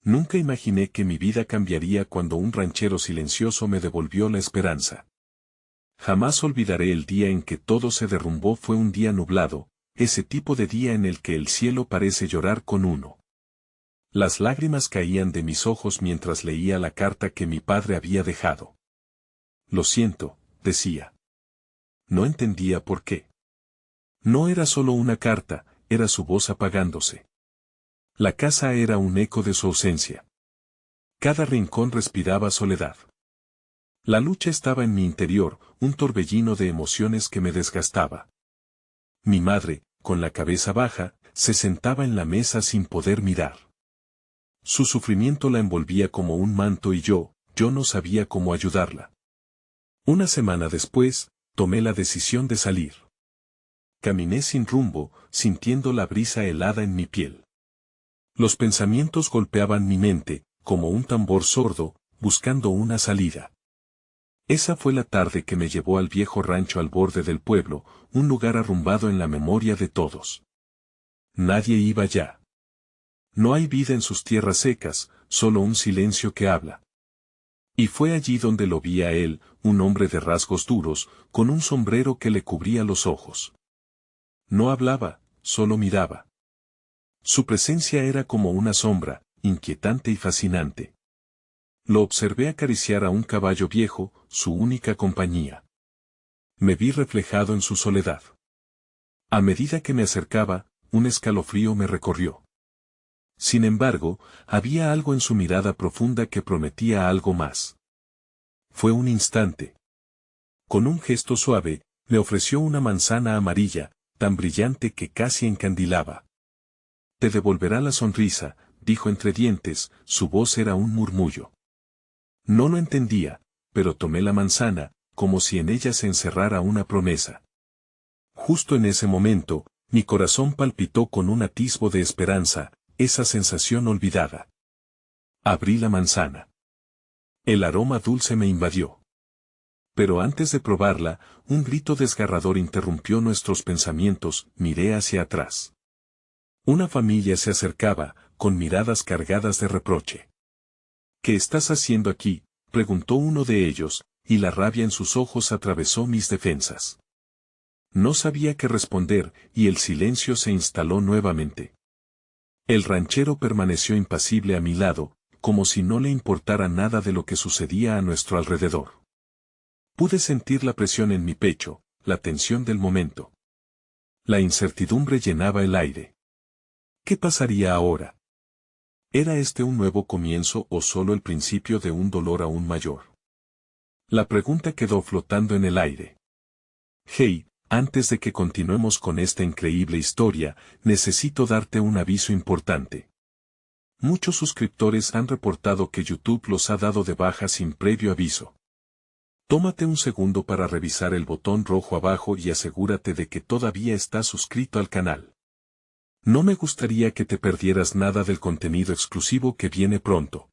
Nunca imaginé que mi vida cambiaría cuando un ranchero silencioso me devolvió la esperanza. Jamás olvidaré el día en que todo se derrumbó. Fue un día nublado, ese tipo de día en el que el cielo parece llorar con uno. Las lágrimas caían de mis ojos mientras leía la carta que mi padre había dejado. Lo siento, decía. No entendía por qué. No era solo una carta, era su voz apagándose. La casa era un eco de su ausencia. Cada rincón respiraba soledad. La lucha estaba en mi interior, un torbellino de emociones que me desgastaba. Mi madre, con la cabeza baja, se sentaba en la mesa sin poder mirar. Su sufrimiento la envolvía como un manto y yo no sabía cómo ayudarla. Una semana después, tomé la decisión de salir. Caminé sin rumbo, sintiendo la brisa helada en mi piel. Los pensamientos golpeaban mi mente, como un tambor sordo, buscando una salida. Esa fue la tarde que me llevó al viejo rancho al borde del pueblo, un lugar arrumbado en la memoria de todos. Nadie iba ya. No hay vida en sus tierras secas, solo un silencio que habla. Y fue allí donde lo vi a él, un hombre de rasgos duros, con un sombrero que le cubría los ojos. No hablaba, solo miraba. Su presencia era como una sombra, inquietante y fascinante. Lo observé acariciar a un caballo viejo, su única compañía. Me vi reflejado en su soledad. A medida que me acercaba, un escalofrío me recorrió. Sin embargo, había algo en su mirada profunda que prometía algo más. Fue un instante. Con un gesto suave, me ofreció una manzana amarilla, tan brillante que casi encandilaba. Te devolverá la sonrisa, dijo entre dientes, su voz era un murmullo. No lo entendía, pero tomé la manzana, como si en ella se encerrara una promesa. Justo en ese momento, mi corazón palpitó con un atisbo de esperanza, esa sensación olvidada. Abrí la manzana. El aroma dulce me invadió. Pero antes de probarla, un grito desgarrador interrumpió nuestros pensamientos. Miré hacia atrás. Una familia se acercaba, con miradas cargadas de reproche. ¿Qué estás haciendo aquí?, preguntó uno de ellos, y la rabia en sus ojos atravesó mis defensas. No sabía qué responder, y el silencio se instaló nuevamente. El ranchero permaneció impasible a mi lado, como si no le importara nada de lo que sucedía a nuestro alrededor. Pude sentir la presión en mi pecho, la tensión del momento. La incertidumbre llenaba el aire. ¿Qué pasaría ahora? ¿Era este un nuevo comienzo o solo el principio de un dolor aún mayor? La pregunta quedó flotando en el aire. Hey, antes de que continuemos con esta increíble historia, necesito darte un aviso importante. Muchos suscriptores han reportado que YouTube los ha dado de baja sin previo aviso. Tómate un segundo para revisar el botón rojo abajo y asegúrate de que todavía estás suscrito al canal. No me gustaría que te perdieras nada del contenido exclusivo que viene pronto.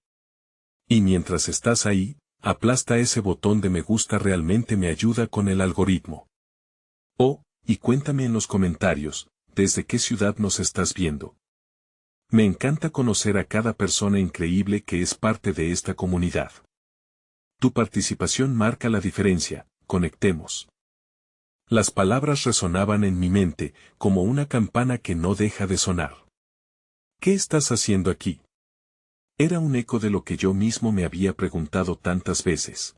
Y mientras estás ahí, aplasta ese botón de me gusta, realmente me ayuda con el algoritmo. Oh, y cuéntame en los comentarios, ¿desde qué ciudad nos estás viendo? Me encanta conocer a cada persona increíble que es parte de esta comunidad. Tu participación marca la diferencia, conectemos. Las palabras resonaban en mi mente, como una campana que no deja de sonar. ¿Qué estás haciendo aquí? Era un eco de lo que yo mismo me había preguntado tantas veces.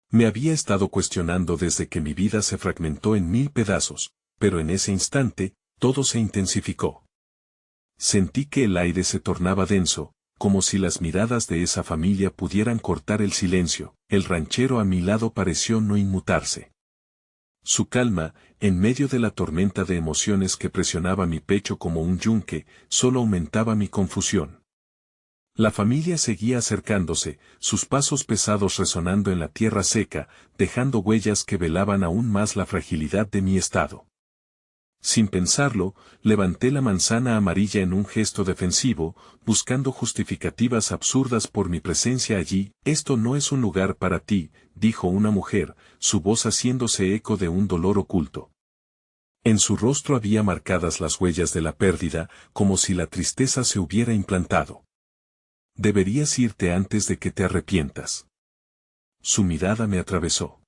Me había estado cuestionando desde que mi vida se fragmentó en 1000 pedazos, pero en ese instante, todo se intensificó. Sentí que el aire se tornaba denso, como si las miradas de esa familia pudieran cortar el silencio. El ranchero a mi lado pareció no inmutarse. Su calma, en medio de la tormenta de emociones que presionaba mi pecho como un yunque, solo aumentaba mi confusión. La familia seguía acercándose, sus pasos pesados resonando en la tierra seca, dejando huellas que velaban aún más la fragilidad de mi estado. Sin pensarlo, levanté la manzana amarilla en un gesto defensivo, buscando justificativas absurdas por mi presencia allí. Esto no es un lugar para ti, dijo una mujer, su voz haciéndose eco de un dolor oculto. En su rostro había marcadas las huellas de la pérdida, como si la tristeza se hubiera implantado. deberías irte antes de que te arrepientas. Su mirada me atravesó.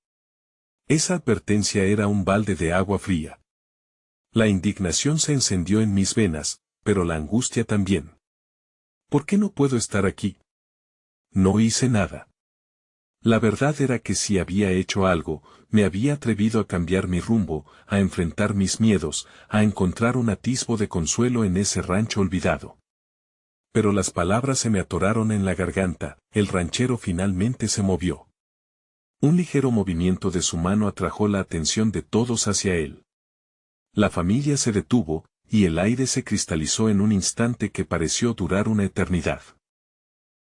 Esa advertencia era un balde de agua fría. La indignación se encendió en mis venas, pero la angustia también. ¿Por qué no puedo estar aquí? No hice nada. La verdad era que si había hecho algo, me había atrevido a cambiar mi rumbo, a enfrentar mis miedos, a encontrar un atisbo de consuelo en ese rancho olvidado. Pero las palabras se me atoraron en la garganta, el ranchero finalmente se movió. Un ligero movimiento de su mano atrajo la atención de todos hacia él. La familia se detuvo, y el aire se cristalizó en un instante que pareció durar una eternidad.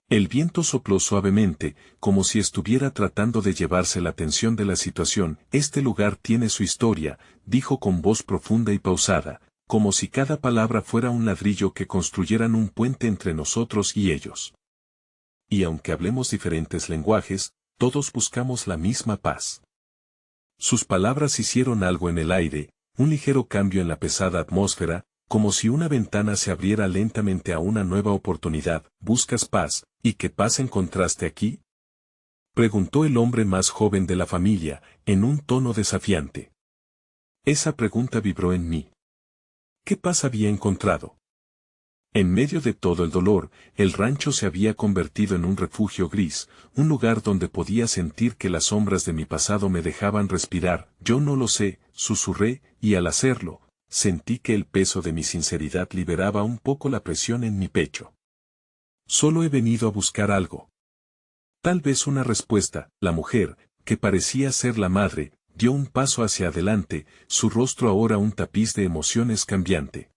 El viento sopló suavemente, como si estuviera tratando de llevarse la atención de la situación. Este lugar tiene su historia, dijo con voz profunda y pausada, como si cada palabra fuera un ladrillo que construyeran un puente entre nosotros y ellos. Y aunque hablemos diferentes lenguajes, todos buscamos la misma paz. Sus palabras hicieron algo en el aire, un ligero cambio en la pesada atmósfera, como si una ventana se abriera lentamente a una nueva oportunidad. ¿Buscas paz, y qué paz encontraste aquí?, preguntó el hombre más joven de la familia, en un tono desafiante. Esa pregunta vibró en mí. ¿Qué paz había encontrado? En medio de todo el dolor, el rancho se había convertido en un refugio gris, un lugar donde podía sentir que las sombras de mi pasado me dejaban respirar. Yo no lo sé, susurré, y al hacerlo, sentí que el peso de mi sinceridad liberaba un poco la presión en mi pecho. Solo he venido a buscar algo. Tal vez una respuesta. La mujer, que parecía ser la madre, dio un paso hacia adelante, su rostro ahora un tapiz de emociones cambiante.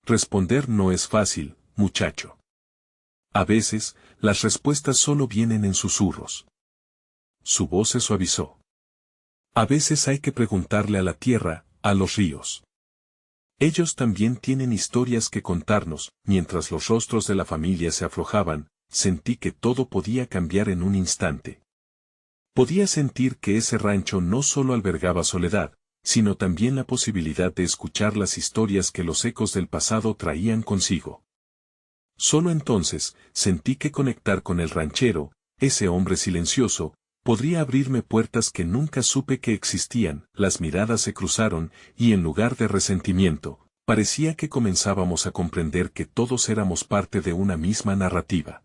Responder no es fácil, muchacho. A veces, las respuestas solo vienen en susurros. Su voz se suavizó. A veces hay que preguntarle a la tierra, a los ríos. Ellos también tienen historias que contarnos. Mientras los rostros de la familia se aflojaban, sentí que todo podía cambiar en un instante. Podía sentir que ese rancho no solo albergaba soledad, sino también la posibilidad de escuchar las historias que los ecos del pasado traían consigo. Solo entonces, sentí que conectar con el ranchero, ese hombre silencioso, podría abrirme puertas que nunca supe que existían. Las miradas se cruzaron, y en lugar de resentimiento, parecía que comenzábamos a comprender que todos éramos parte de una misma narrativa.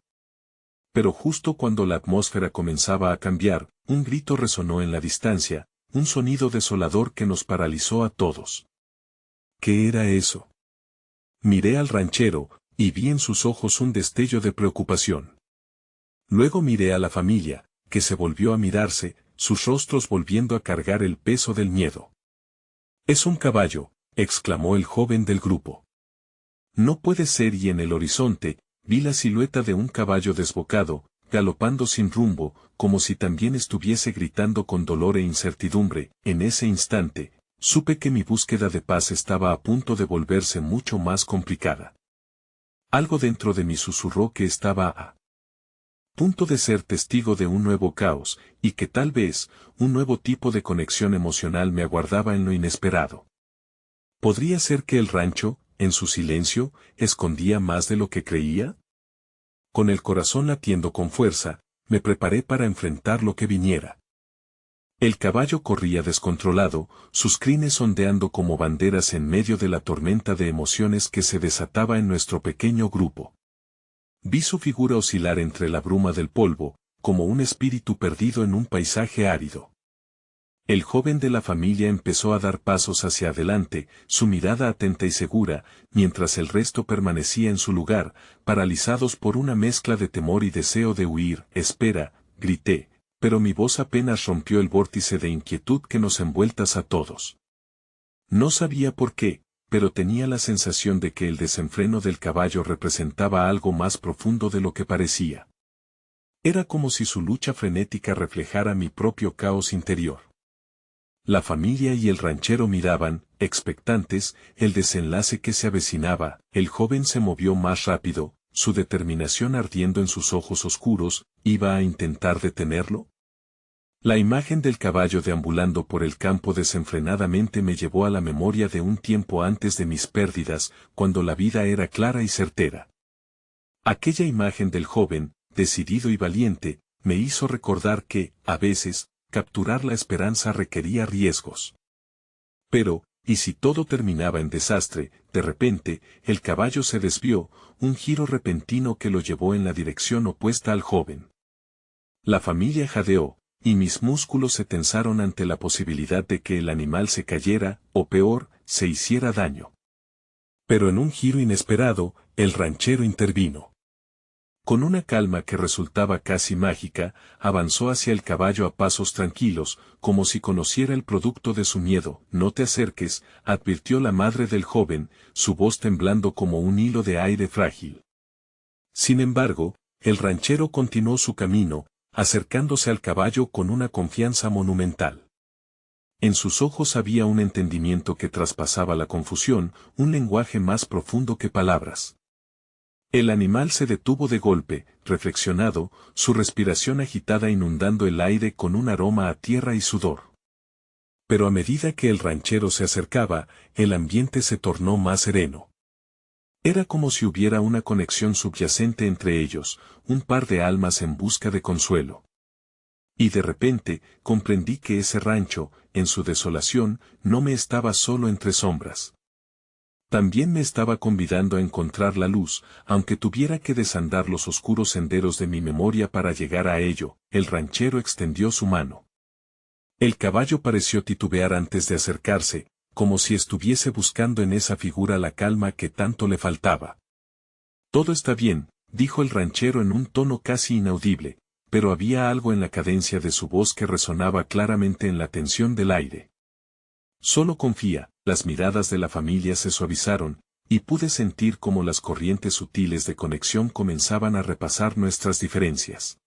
Pero justo cuando la atmósfera comenzaba a cambiar, un grito resonó en la distancia, un sonido desolador que nos paralizó a todos. ¿Qué era eso? Miré al ranchero, y vi en sus ojos un destello de preocupación. Luego miré a la familia, que se volvió a mirarse, sus rostros volviendo a cargar el peso del miedo. «Es un caballo», exclamó el joven del grupo. «No puede ser», y en el horizonte, vi la silueta de un caballo desbocado, galopando sin rumbo, como si también estuviese gritando con dolor e incertidumbre. En ese instante, supe que mi búsqueda de paz estaba a punto de volverse mucho más complicada. Algo dentro de mí susurró que estaba a punto de ser testigo de un nuevo caos, y que tal vez, un nuevo tipo de conexión emocional me aguardaba en lo inesperado. ¿Podría ser que el rancho, en su silencio, escondía más de lo que creía? Con el corazón latiendo con fuerza, me preparé para enfrentar lo que viniera. El caballo corría descontrolado, sus crines ondeando como banderas en medio de la tormenta de emociones que se desataba en nuestro pequeño grupo. Vi su figura oscilar entre la bruma del polvo, como un espíritu perdido en un paisaje árido. El joven de la familia empezó a dar pasos hacia adelante, su mirada atenta y segura, mientras el resto permanecía en su lugar, paralizados por una mezcla de temor y deseo de huir. «Espera», grité, pero mi voz apenas rompió el vórtice de inquietud que nos envueltas a todos. No sabía por qué, pero tenía la sensación de que el desenfreno del caballo representaba algo más profundo de lo que parecía. Era como si su lucha frenética reflejara mi propio caos interior. La familia y el ranchero miraban, expectantes, el desenlace que se avecinaba. El joven se movió más rápido, su determinación ardiendo en sus ojos oscuros. ¿Iba a intentar detenerlo? La imagen del caballo deambulando por el campo desenfrenadamente me llevó a la memoria de un tiempo antes de mis pérdidas, cuando la vida era clara y certera. Aquella imagen del joven, decidido y valiente, me hizo recordar que, a veces, capturar la esperanza requería riesgos. Pero, y si todo terminaba en desastre, de repente, el caballo se desvió, un giro repentino que lo llevó en la dirección opuesta al joven. La familia jadeó, y mis músculos se tensaron ante la posibilidad de que el animal se cayera, o peor, se hiciera daño. Pero en un giro inesperado, el ranchero intervino. Con una calma que resultaba casi mágica, avanzó hacia el caballo a pasos tranquilos, como si conociera el producto de su miedo. No te acerques, advirtió la madre del joven, su voz temblando como un hilo de aire frágil. Sin embargo, el ranchero continuó su camino, acercándose al caballo con una confianza monumental. En sus ojos había un entendimiento que traspasaba la confusión, un lenguaje más profundo que palabras. El animal se detuvo de golpe, reflexionado, su respiración agitada inundando el aire con un aroma a tierra y sudor. Pero a medida que el ranchero se acercaba, el ambiente se tornó más sereno. Era como si hubiera una conexión subyacente entre ellos, un par de almas en busca de consuelo. Y de repente, comprendí que ese rancho, en su desolación, no me estaba solo entre sombras. También me estaba convidando a encontrar la luz, aunque tuviera que desandar los oscuros senderos de mi memoria para llegar a ello. El ranchero extendió su mano. El caballo pareció titubear antes de acercarse, como si estuviese buscando en esa figura la calma que tanto le faltaba. Todo está bien, dijo el ranchero en un tono casi inaudible, pero había algo en la cadencia de su voz que resonaba claramente en la tensión del aire. Solo confía. Las miradas de la familia se suavizaron, y pude sentir cómo las corrientes sutiles de conexión comenzaban a repasar nuestras diferencias.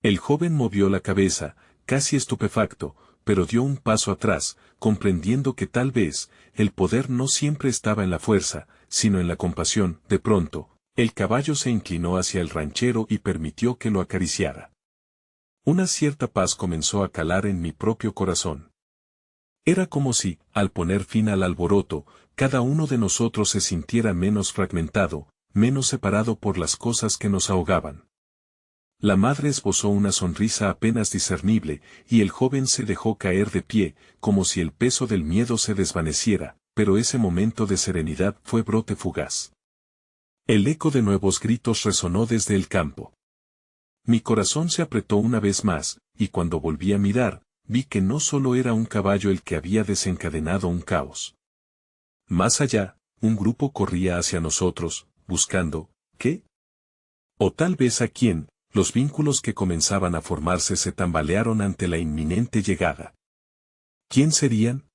El joven movió la cabeza, casi estupefacto, pero dio un paso atrás, comprendiendo que tal vez, el poder no siempre estaba en la fuerza, sino en la compasión. De pronto, el caballo se inclinó hacia el ranchero y permitió que lo acariciara. Una cierta paz comenzó a calar en mi propio corazón. Era como si, al poner fin al alboroto, cada uno de nosotros se sintiera menos fragmentado, menos separado por las cosas que nos ahogaban. La madre esbozó una sonrisa apenas discernible, y el joven se dejó caer de pie, como si el peso del miedo se desvaneciera, pero ese momento de serenidad fue brote fugaz. El eco de nuevos gritos resonó desde el campo. Mi corazón se apretó una vez más, y cuando volví a mirar, vi que no solo era un caballo el que había desencadenado un caos. Más allá, un grupo corría hacia nosotros, buscando, ¿qué? O tal vez a quién. Los vínculos que comenzaban a formarse se tambalearon ante la inminente llegada. ¿Quién serían?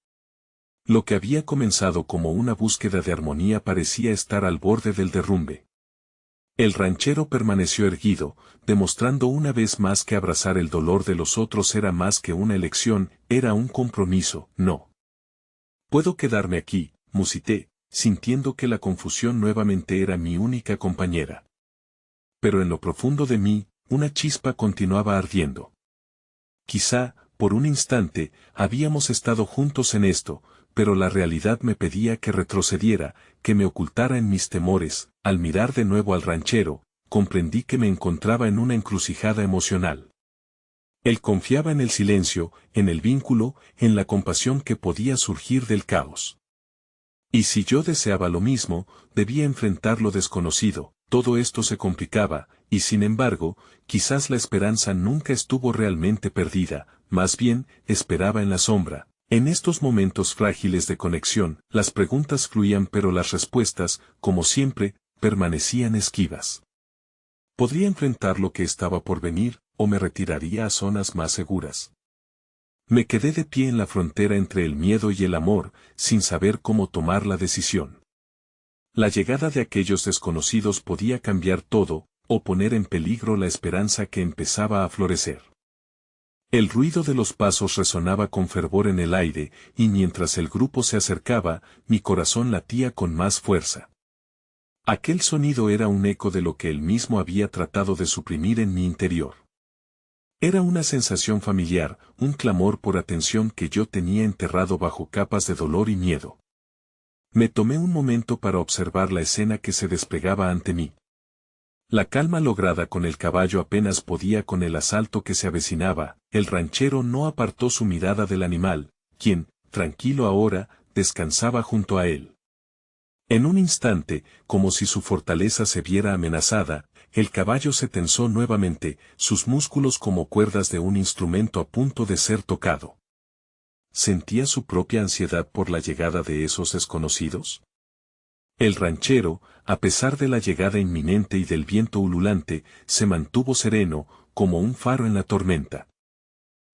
Lo que había comenzado como una búsqueda de armonía parecía estar al borde del derrumbe. El ranchero permaneció erguido, demostrando una vez más que abrazar el dolor de los otros era más que una elección, era un compromiso. No. Puedo quedarme aquí, musité, sintiendo que la confusión nuevamente era mi única compañera. Pero en lo profundo de mí, una chispa continuaba ardiendo. Quizá, por un instante, habíamos estado juntos en esto, pero la realidad me pedía que retrocediera, que me ocultara en mis temores. Al mirar de nuevo al ranchero, comprendí que me encontraba en una encrucijada emocional. Él confiaba en el silencio, en el vínculo, en la compasión que podía surgir del caos. Y si yo deseaba lo mismo, debía enfrentar lo desconocido. Todo esto se complicaba, y sin embargo, quizás la esperanza nunca estuvo realmente perdida, más bien, esperaba en la sombra. En estos momentos frágiles de conexión, las preguntas fluían pero las respuestas, como siempre, permanecían esquivas. ¿Podría enfrentar lo que estaba por venir, o me retiraría a zonas más seguras? Me quedé de pie en la frontera entre el miedo y el amor, sin saber cómo tomar la decisión. La llegada de aquellos desconocidos podía cambiar todo, o poner en peligro la esperanza que empezaba a florecer. El ruido de los pasos resonaba con fervor en el aire, y mientras el grupo se acercaba, mi corazón latía con más fuerza. Aquel sonido era un eco de lo que él mismo había tratado de suprimir en mi interior. Era una sensación familiar, un clamor por atención que yo tenía enterrado bajo capas de dolor y miedo. Me tomé un momento para observar la escena que se desplegaba ante mí. La calma lograda con el caballo apenas podía con el asalto que se avecinaba. El ranchero no apartó su mirada del animal, quien, tranquilo ahora, descansaba junto a él. En un instante, como si su fortaleza se viera amenazada, el caballo se tensó nuevamente, sus músculos como cuerdas de un instrumento a punto de ser tocado. ¿Sentía su propia ansiedad por la llegada de esos desconocidos? El ranchero, a pesar de la llegada inminente y del viento ululante, se mantuvo sereno, como un faro en la tormenta.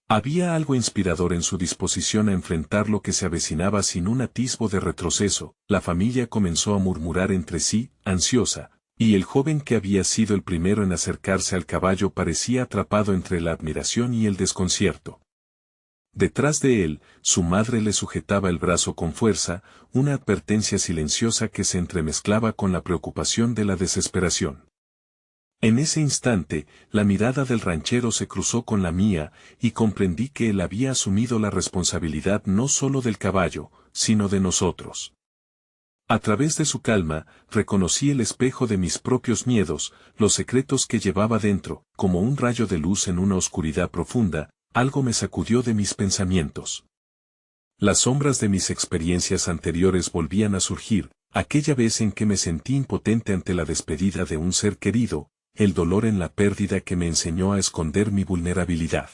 Había algo inspirador en su disposición a enfrentar lo que se avecinaba sin un atisbo de retroceso. La familia comenzó a murmurar entre sí, ansiosa, y el joven que había sido el primero en acercarse al caballo parecía atrapado entre la admiración y el desconcierto. Detrás de él, su madre le sujetaba el brazo con fuerza, una advertencia silenciosa que se entremezclaba con la preocupación de la desesperación. En ese instante, la mirada del ranchero se cruzó con la mía, y comprendí que él había asumido la responsabilidad no solo del caballo, sino de nosotros. A través de su calma, reconocí el espejo de mis propios miedos, los secretos que llevaba dentro, como un rayo de luz en una oscuridad profunda. Algo me sacudió de mis pensamientos. Las sombras de mis experiencias anteriores volvían a surgir, aquella vez en que me sentí impotente ante la despedida de un ser querido, el dolor en la pérdida que me enseñó a esconder mi vulnerabilidad.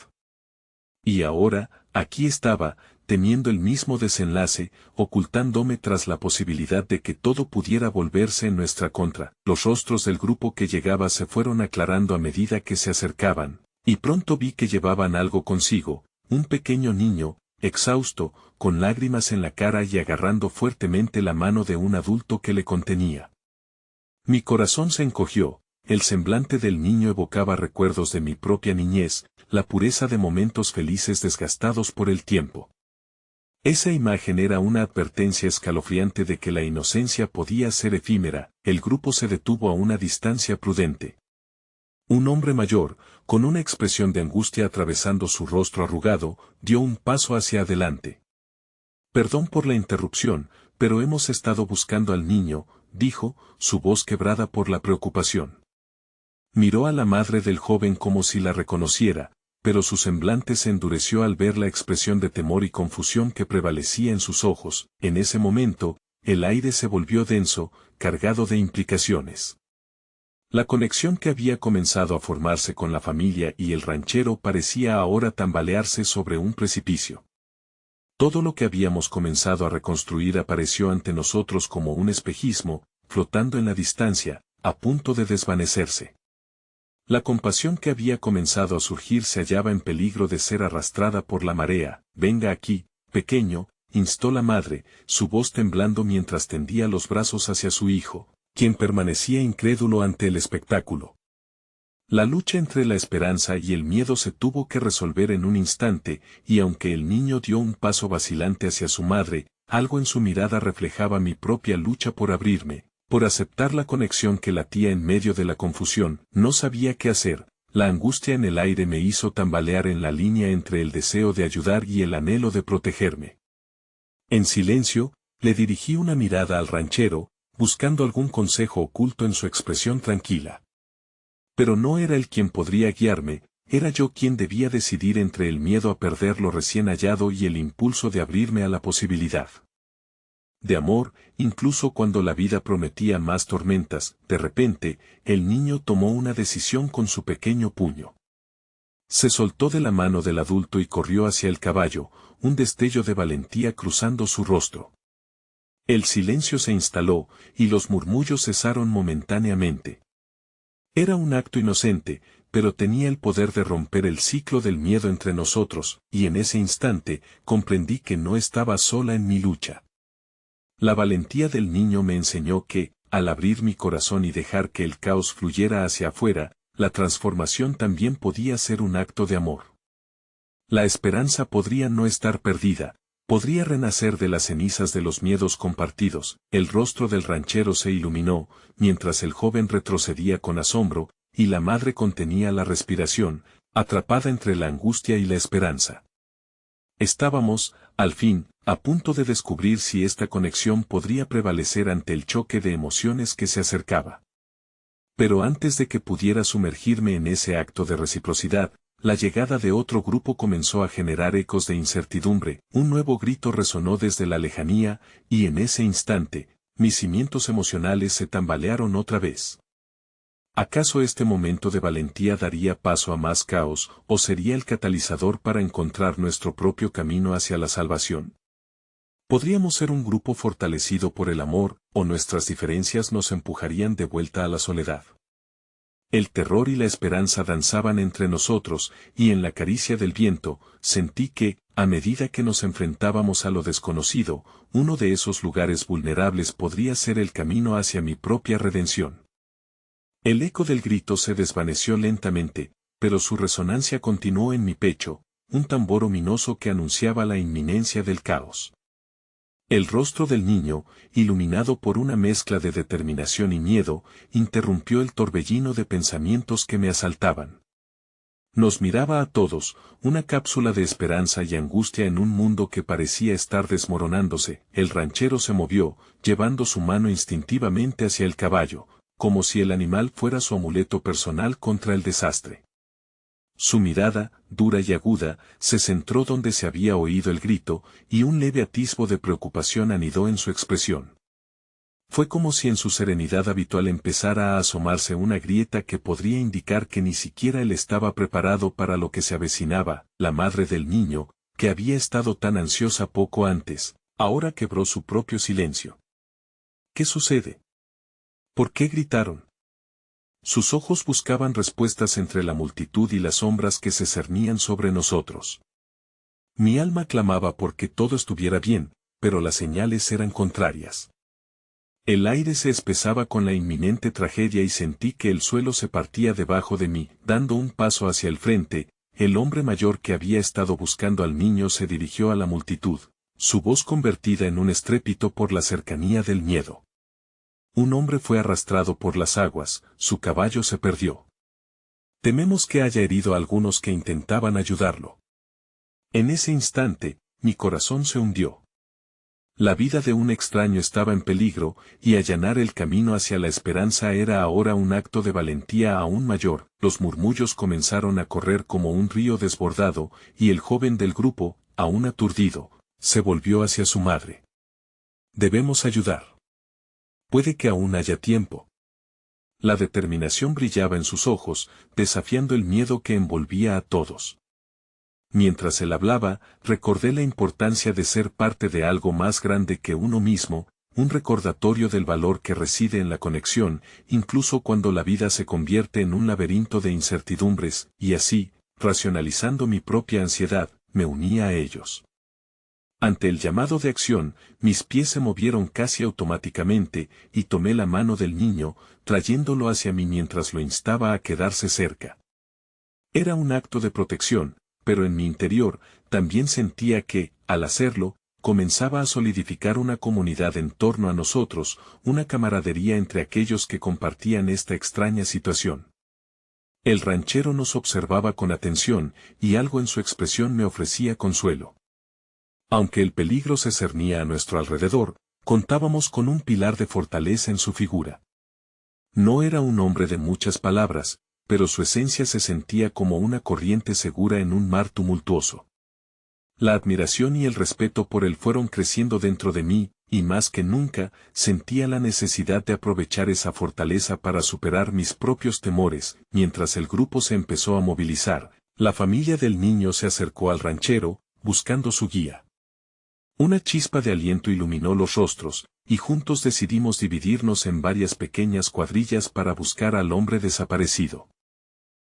Y ahora, aquí estaba, temiendo el mismo desenlace, ocultándome tras la posibilidad de que todo pudiera volverse en nuestra contra. Los rostros del grupo que llegaba se fueron aclarando a medida que se acercaban. Y pronto vi que llevaban algo consigo, un pequeño niño, exhausto, con lágrimas en la cara y agarrando fuertemente la mano de un adulto que le contenía. Mi corazón se encogió, el semblante del niño evocaba recuerdos de mi propia niñez, la pureza de momentos felices desgastados por el tiempo. Esa imagen era una advertencia escalofriante de que la inocencia podía ser efímera. El grupo se detuvo a una distancia prudente. Un hombre mayor, con una expresión de angustia atravesando su rostro arrugado, dio un paso hacia adelante. Perdón por la interrupción, pero hemos estado buscando al niño, dijo, su voz quebrada por la preocupación. Miró a la madre del joven como si la reconociera, pero su semblante se endureció al ver la expresión de temor y confusión que prevalecía en sus ojos. En ese momento, el aire se volvió denso, cargado de implicaciones. La conexión que había comenzado a formarse con la familia y el ranchero parecía ahora tambalearse sobre un precipicio. Todo lo que habíamos comenzado a reconstruir apareció ante nosotros como un espejismo, flotando en la distancia, a punto de desvanecerse. La compasión que había comenzado a surgir se hallaba en peligro de ser arrastrada por la marea. Venga aquí, pequeño, instó la madre, su voz temblando mientras tendía los brazos hacia su hijo, quien permanecía incrédulo ante el espectáculo. La lucha entre la esperanza y el miedo se tuvo que resolver en un instante, y aunque el niño dio un paso vacilante hacia su madre, algo en su mirada reflejaba mi propia lucha por abrirme, por aceptar la conexión que latía en medio de la confusión. No sabía qué hacer, la angustia en el aire me hizo tambalear en la línea entre el deseo de ayudar y el anhelo de protegerme. En silencio, le dirigí una mirada al ranchero, buscando algún consejo oculto en su expresión tranquila. Pero no era él quien podría guiarme, era yo quien debía decidir entre el miedo a perder lo recién hallado y el impulso de abrirme a la posibilidad de amor, incluso cuando la vida prometía más tormentas. De repente, el niño tomó una decisión con su pequeño puño. Se soltó de la mano del adulto y corrió hacia el caballo, un destello de valentía cruzando su rostro. El silencio se instaló, y los murmullos cesaron momentáneamente. Era un acto inocente, pero tenía el poder de romper el ciclo del miedo entre nosotros, y en ese instante, comprendí que no estaba sola en mi lucha. La valentía del niño me enseñó que, al abrir mi corazón y dejar que el caos fluyera hacia afuera, la transformación también podía ser un acto de amor. La esperanza podría no estar perdida, podría renacer de las cenizas de los miedos compartidos. El rostro del ranchero se iluminó, mientras el joven retrocedía con asombro, y la madre contenía la respiración, atrapada entre la angustia y la esperanza. Estábamos, al fin, a punto de descubrir si esta conexión podría prevalecer ante el choque de emociones que se acercaba. Pero antes de que pudiera sumergirme en ese acto de reciprocidad, la llegada de otro grupo comenzó a generar ecos de incertidumbre, un nuevo grito resonó desde la lejanía, y en ese instante, mis cimientos emocionales se tambalearon otra vez. ¿Acaso este momento de valentía daría paso a más caos, o sería el catalizador para encontrar nuestro propio camino hacia la salvación? Podríamos ser un grupo fortalecido por el amor, o nuestras diferencias nos empujarían de vuelta a la soledad. El terror y la esperanza danzaban entre nosotros, y en la caricia del viento, sentí que, a medida que nos enfrentábamos a lo desconocido, uno de esos lugares vulnerables podría ser el camino hacia mi propia redención. El eco del grito se desvaneció lentamente, pero su resonancia continuó en mi pecho, un tambor ominoso que anunciaba la inminencia del caos. El rostro del niño, iluminado por una mezcla de determinación y miedo, interrumpió el torbellino de pensamientos que me asaltaban. Nos miraba a todos, una cápsula de esperanza y angustia en un mundo que parecía estar desmoronándose. El ranchero se movió, llevando su mano instintivamente hacia el caballo, como si el animal fuera su amuleto personal contra el desastre. Su mirada, dura y aguda, se centró donde se había oído el grito, y un leve atisbo de preocupación anidó en su expresión. Fue como si en su serenidad habitual empezara a asomarse una grieta que podría indicar que ni siquiera él estaba preparado para lo que se avecinaba. La madre del niño, que había estado tan ansiosa poco antes, ahora quebró su propio silencio. ¿Qué sucede? ¿Por qué gritaron? Sus ojos buscaban respuestas entre la multitud y las sombras que se cernían sobre nosotros. Mi alma clamaba porque todo estuviera bien, pero las señales eran contrarias. El aire se espesaba con la inminente tragedia y sentí que el suelo se partía debajo de mí. Dando un paso hacia el frente, el hombre mayor que había estado buscando al niño se dirigió a la multitud, su voz convertida en un estrépito por la cercanía del miedo. Un hombre fue arrastrado por las aguas, su caballo se perdió. Tememos que haya herido a algunos que intentaban ayudarlo. En ese instante, mi corazón se hundió. La vida de un extraño estaba en peligro, y allanar el camino hacia la esperanza era ahora un acto de valentía aún mayor. Los murmullos comenzaron a correr como un río desbordado, y el joven del grupo, aún aturdido, se volvió hacia su madre. Debemos ayudar. Puede que aún haya tiempo. La determinación brillaba en sus ojos, desafiando el miedo que envolvía a todos. Mientras él hablaba, recordé la importancia de ser parte de algo más grande que uno mismo, un recordatorio del valor que reside en la conexión, incluso cuando la vida se convierte en un laberinto de incertidumbres, y así, racionalizando mi propia ansiedad, me uní a ellos. Ante el llamado de acción, mis pies se movieron casi automáticamente, y tomé la mano del niño, trayéndolo hacia mí mientras lo instaba a quedarse cerca. Era un acto de protección, pero en mi interior, también sentía que, al hacerlo, comenzaba a solidificar una comunidad en torno a nosotros, una camaradería entre aquellos que compartían esta extraña situación. El ranchero nos observaba con atención, y algo en su expresión me ofrecía consuelo. Aunque el peligro se cernía a nuestro alrededor, contábamos con un pilar de fortaleza en su figura. No era un hombre de muchas palabras, pero su esencia se sentía como una corriente segura en un mar tumultuoso. La admiración y el respeto por él fueron creciendo dentro de mí, y más que nunca, sentía la necesidad de aprovechar esa fortaleza para superar mis propios temores. Mientras el grupo se empezó a movilizar, la familia del niño se acercó al ranchero, buscando su guía. Una chispa de aliento iluminó los rostros, y juntos decidimos dividirnos en varias pequeñas cuadrillas para buscar al hombre desaparecido.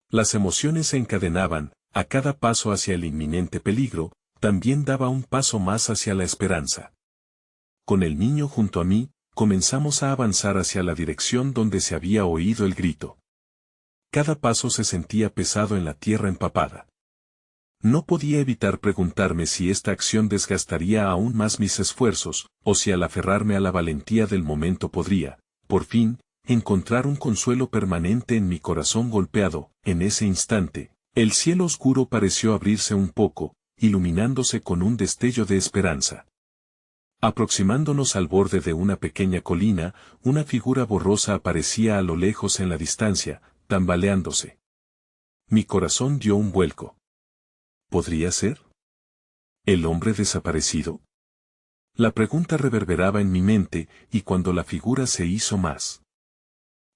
Las emociones se encadenaban, a cada paso hacia el inminente peligro, también daba un paso más hacia la esperanza. Con el niño junto a mí, comenzamos a avanzar hacia la dirección donde se había oído el grito. Cada paso se sentía pesado en la tierra empapada. No podía evitar preguntarme si esta acción desgastaría aún más mis esfuerzos, o si al aferrarme a la valentía del momento podría, por fin, encontrar un consuelo permanente en mi corazón golpeado. En ese instante, el cielo oscuro pareció abrirse un poco, iluminándose con un destello de esperanza. Aproximándonos al borde de una pequeña colina, una figura borrosa aparecía a lo lejos en la distancia, tambaleándose. Mi corazón dio un vuelco. ¿Podría ser el hombre desaparecido? La pregunta reverberaba en mi mente, y cuando la figura se hizo más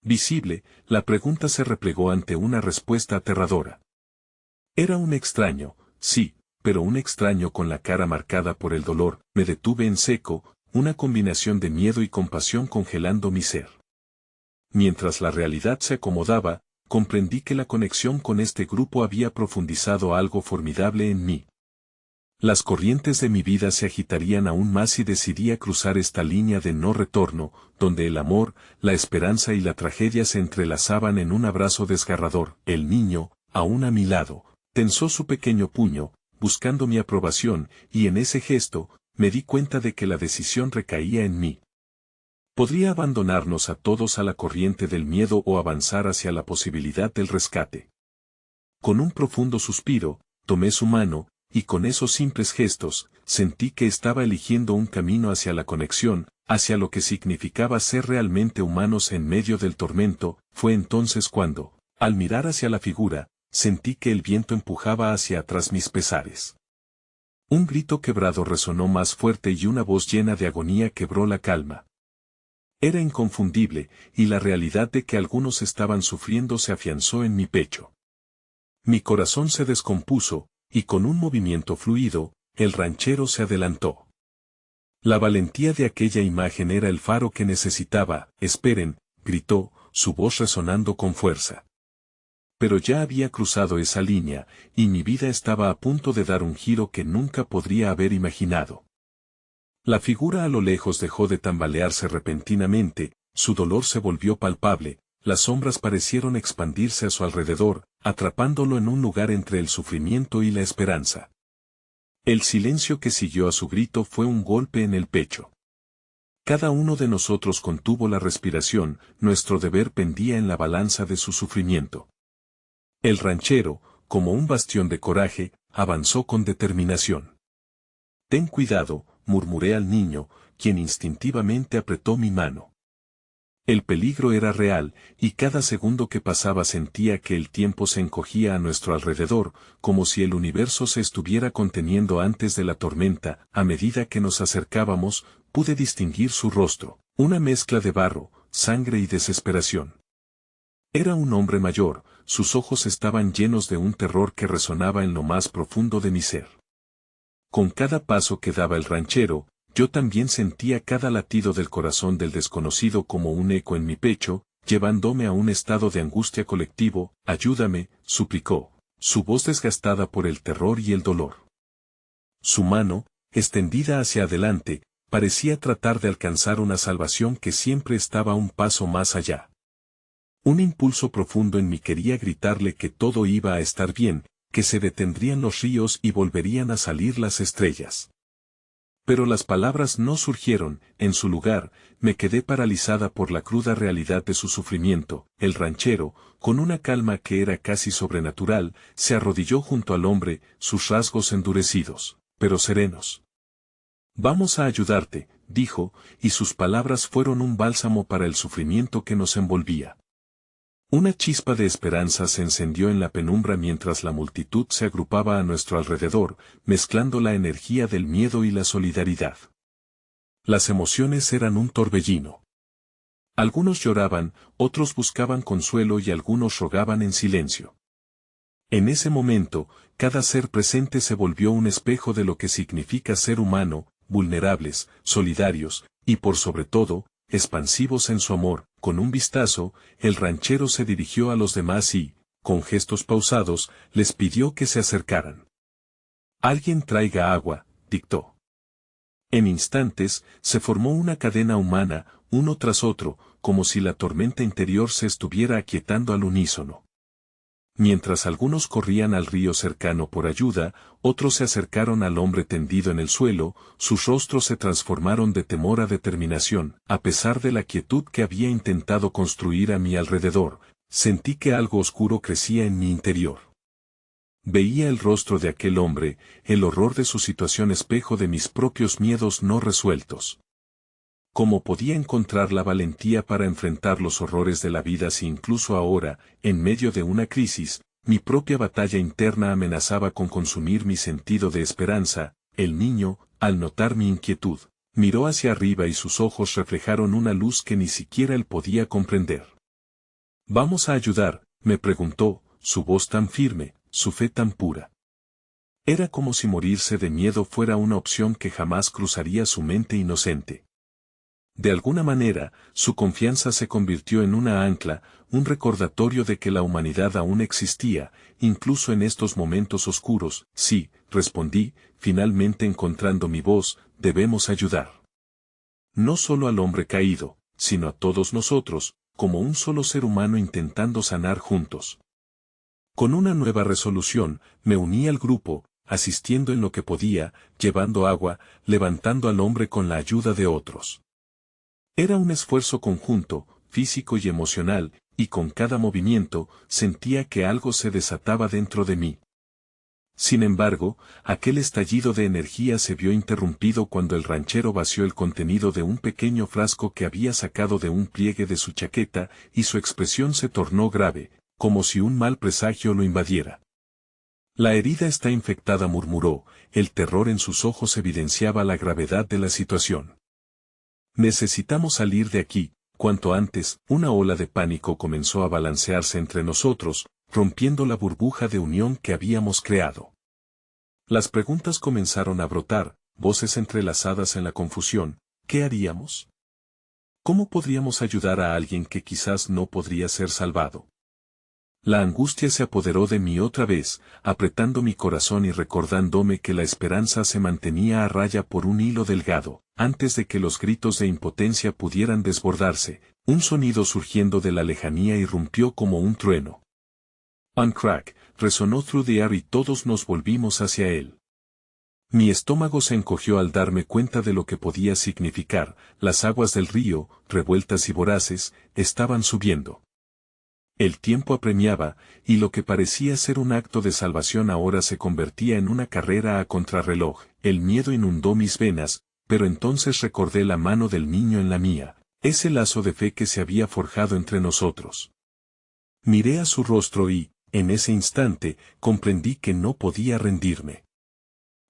visible, la pregunta se replegó ante una respuesta aterradora. Era un extraño, sí, pero un extraño con la cara marcada por el dolor. Me detuve en seco, una combinación de miedo y compasión congelando mi ser. Mientras la realidad se acomodaba, comprendí que la conexión con este grupo había profundizado algo formidable en mí. Las corrientes de mi vida se agitarían aún más y decidía cruzar esta línea de no retorno, donde el amor, la esperanza y la tragedia se entrelazaban en un abrazo desgarrador. El niño, aún a mi lado, tensó su pequeño puño, buscando mi aprobación, y en ese gesto, me di cuenta de que la decisión recaía en mí. Podría abandonarnos a todos a la corriente del miedo o avanzar hacia la posibilidad del rescate. Con un profundo suspiro, tomé su mano, y con esos simples gestos, sentí que estaba eligiendo un camino hacia la conexión, hacia lo que significaba ser realmente humanos en medio del tormento. Fue entonces cuando, al mirar hacia la figura, sentí que el viento empujaba hacia atrás mis pesares. Un grito quebrado resonó más fuerte y una voz llena de agonía quebró la calma. Era inconfundible, y la realidad de que algunos estaban sufriendo se afianzó en mi pecho. Mi corazón se descompuso, y con un movimiento fluido, el ranchero se adelantó. La valentía de aquella imagen era el faro que necesitaba. «Esperen», gritó, su voz resonando con fuerza. Pero ya había cruzado esa línea, y mi vida estaba a punto de dar un giro que nunca podría haber imaginado. La figura a lo lejos dejó de tambalearse repentinamente, su dolor se volvió palpable, las sombras parecieron expandirse a su alrededor, atrapándolo en un lugar entre el sufrimiento y la esperanza. El silencio que siguió a su grito fue un golpe en el pecho. Cada uno de nosotros contuvo la respiración, nuestro deber pendía en la balanza de su sufrimiento. El ranchero, como un bastión de coraje, avanzó con determinación. «Ten cuidado», murmuré al niño, quien instintivamente apretó mi mano. El peligro era real, y cada segundo que pasaba sentía que el tiempo se encogía a nuestro alrededor, como si el universo se estuviera conteniendo antes de la tormenta. A medida que nos acercábamos, pude distinguir su rostro, una mezcla de barro, sangre y desesperación. Era un hombre mayor, sus ojos estaban llenos de un terror que resonaba en lo más profundo de mi ser. Con cada paso que daba el ranchero, yo también sentía cada latido del corazón del desconocido como un eco en mi pecho, llevándome a un estado de angustia colectivo. «Ayúdame», suplicó, su voz desgastada por el terror y el dolor. Su mano, extendida hacia adelante, parecía tratar de alcanzar una salvación que siempre estaba un paso más allá. Un impulso profundo en mí quería gritarle que todo iba a estar bien, que se detendrían los ríos y volverían a salir las estrellas. Pero las palabras no surgieron. En su lugar, me quedé paralizada por la cruda realidad de su sufrimiento. El ranchero, con una calma que era casi sobrenatural, se arrodilló junto al hombre, sus rasgos endurecidos, pero serenos. «Vamos a ayudarte», dijo, y sus palabras fueron un bálsamo para el sufrimiento que nos envolvía. Una chispa de esperanza se encendió en la penumbra mientras la multitud se agrupaba a nuestro alrededor, mezclando la energía del miedo y la solidaridad. Las emociones eran un torbellino. Algunos lloraban, otros buscaban consuelo y algunos rogaban en silencio. En ese momento, cada ser presente se volvió un espejo de lo que significa ser humano, vulnerables, solidarios, y por sobre todo, expansivos en su amor. Con un vistazo, el ranchero se dirigió a los demás y, con gestos pausados, les pidió que se acercaran. «Alguien traiga agua», dictó. En instantes, se formó una cadena humana, uno tras otro, como si la tormenta interior se estuviera aquietando al unísono. Mientras algunos corrían al río cercano por ayuda, otros se acercaron al hombre tendido en el suelo, sus rostros se transformaron de temor a determinación. A pesar de la quietud que había intentado construir a mi alrededor, sentí que algo oscuro crecía en mi interior. Veía el rostro de aquel hombre, el horror de su situación espejo de mis propios miedos no resueltos. ¿Cómo podía encontrar la valentía para enfrentar los horrores de la vida si incluso ahora, en medio de una crisis, mi propia batalla interna amenazaba con consumir mi sentido de esperanza? El niño, al notar mi inquietud, miró hacia arriba y sus ojos reflejaron una luz que ni siquiera él podía comprender. «¿Vamos a ayudar?», me preguntó, su voz tan firme, su fe tan pura. Era como si morirse de miedo fuera una opción que jamás cruzaría su mente inocente. De alguna manera, su confianza se convirtió en una ancla, un recordatorio de que la humanidad aún existía, incluso en estos momentos oscuros. «Sí», respondí, finalmente encontrando mi voz, «debemos ayudar. No solo al hombre caído, sino a todos nosotros, como un solo ser humano intentando sanar juntos». Con una nueva resolución, me uní al grupo, asistiendo en lo que podía, llevando agua, levantando al hombre con la ayuda de otros. Era un esfuerzo conjunto, físico y emocional, y con cada movimiento, sentía que algo se desataba dentro de mí. Sin embargo, aquel estallido de energía se vio interrumpido cuando el ranchero vació el contenido de un pequeño frasco que había sacado de un pliegue de su chaqueta, y su expresión se tornó grave, como si un mal presagio lo invadiera. «La herida está infectada», murmuró, el terror en sus ojos evidenciaba la gravedad de la situación. «Necesitamos salir de aquí, cuanto antes». Una ola de pánico comenzó a balancearse entre nosotros, rompiendo la burbuja de unión que habíamos creado. Las preguntas comenzaron a brotar, voces entrelazadas en la confusión. ¿Qué haríamos? ¿Cómo podríamos ayudar a alguien que quizás no podría ser salvado? La angustia se apoderó de mí otra vez, apretando mi corazón y recordándome que la esperanza se mantenía a raya por un hilo delgado. Antes de que los gritos de impotencia pudieran desbordarse, un sonido surgiendo de la lejanía irrumpió como un trueno. «Un crack», resonó through the air y todos nos volvimos hacia él. Mi estómago se encogió al darme cuenta de lo que podía significar. Las aguas del río, revueltas y voraces, estaban subiendo. El tiempo apremiaba, y lo que parecía ser un acto de salvación ahora se convertía en una carrera a contrarreloj. El miedo inundó mis venas, pero entonces recordé la mano del niño en la mía, ese lazo de fe que se había forjado entre nosotros. Miré a su rostro y, en ese instante, comprendí que no podía rendirme.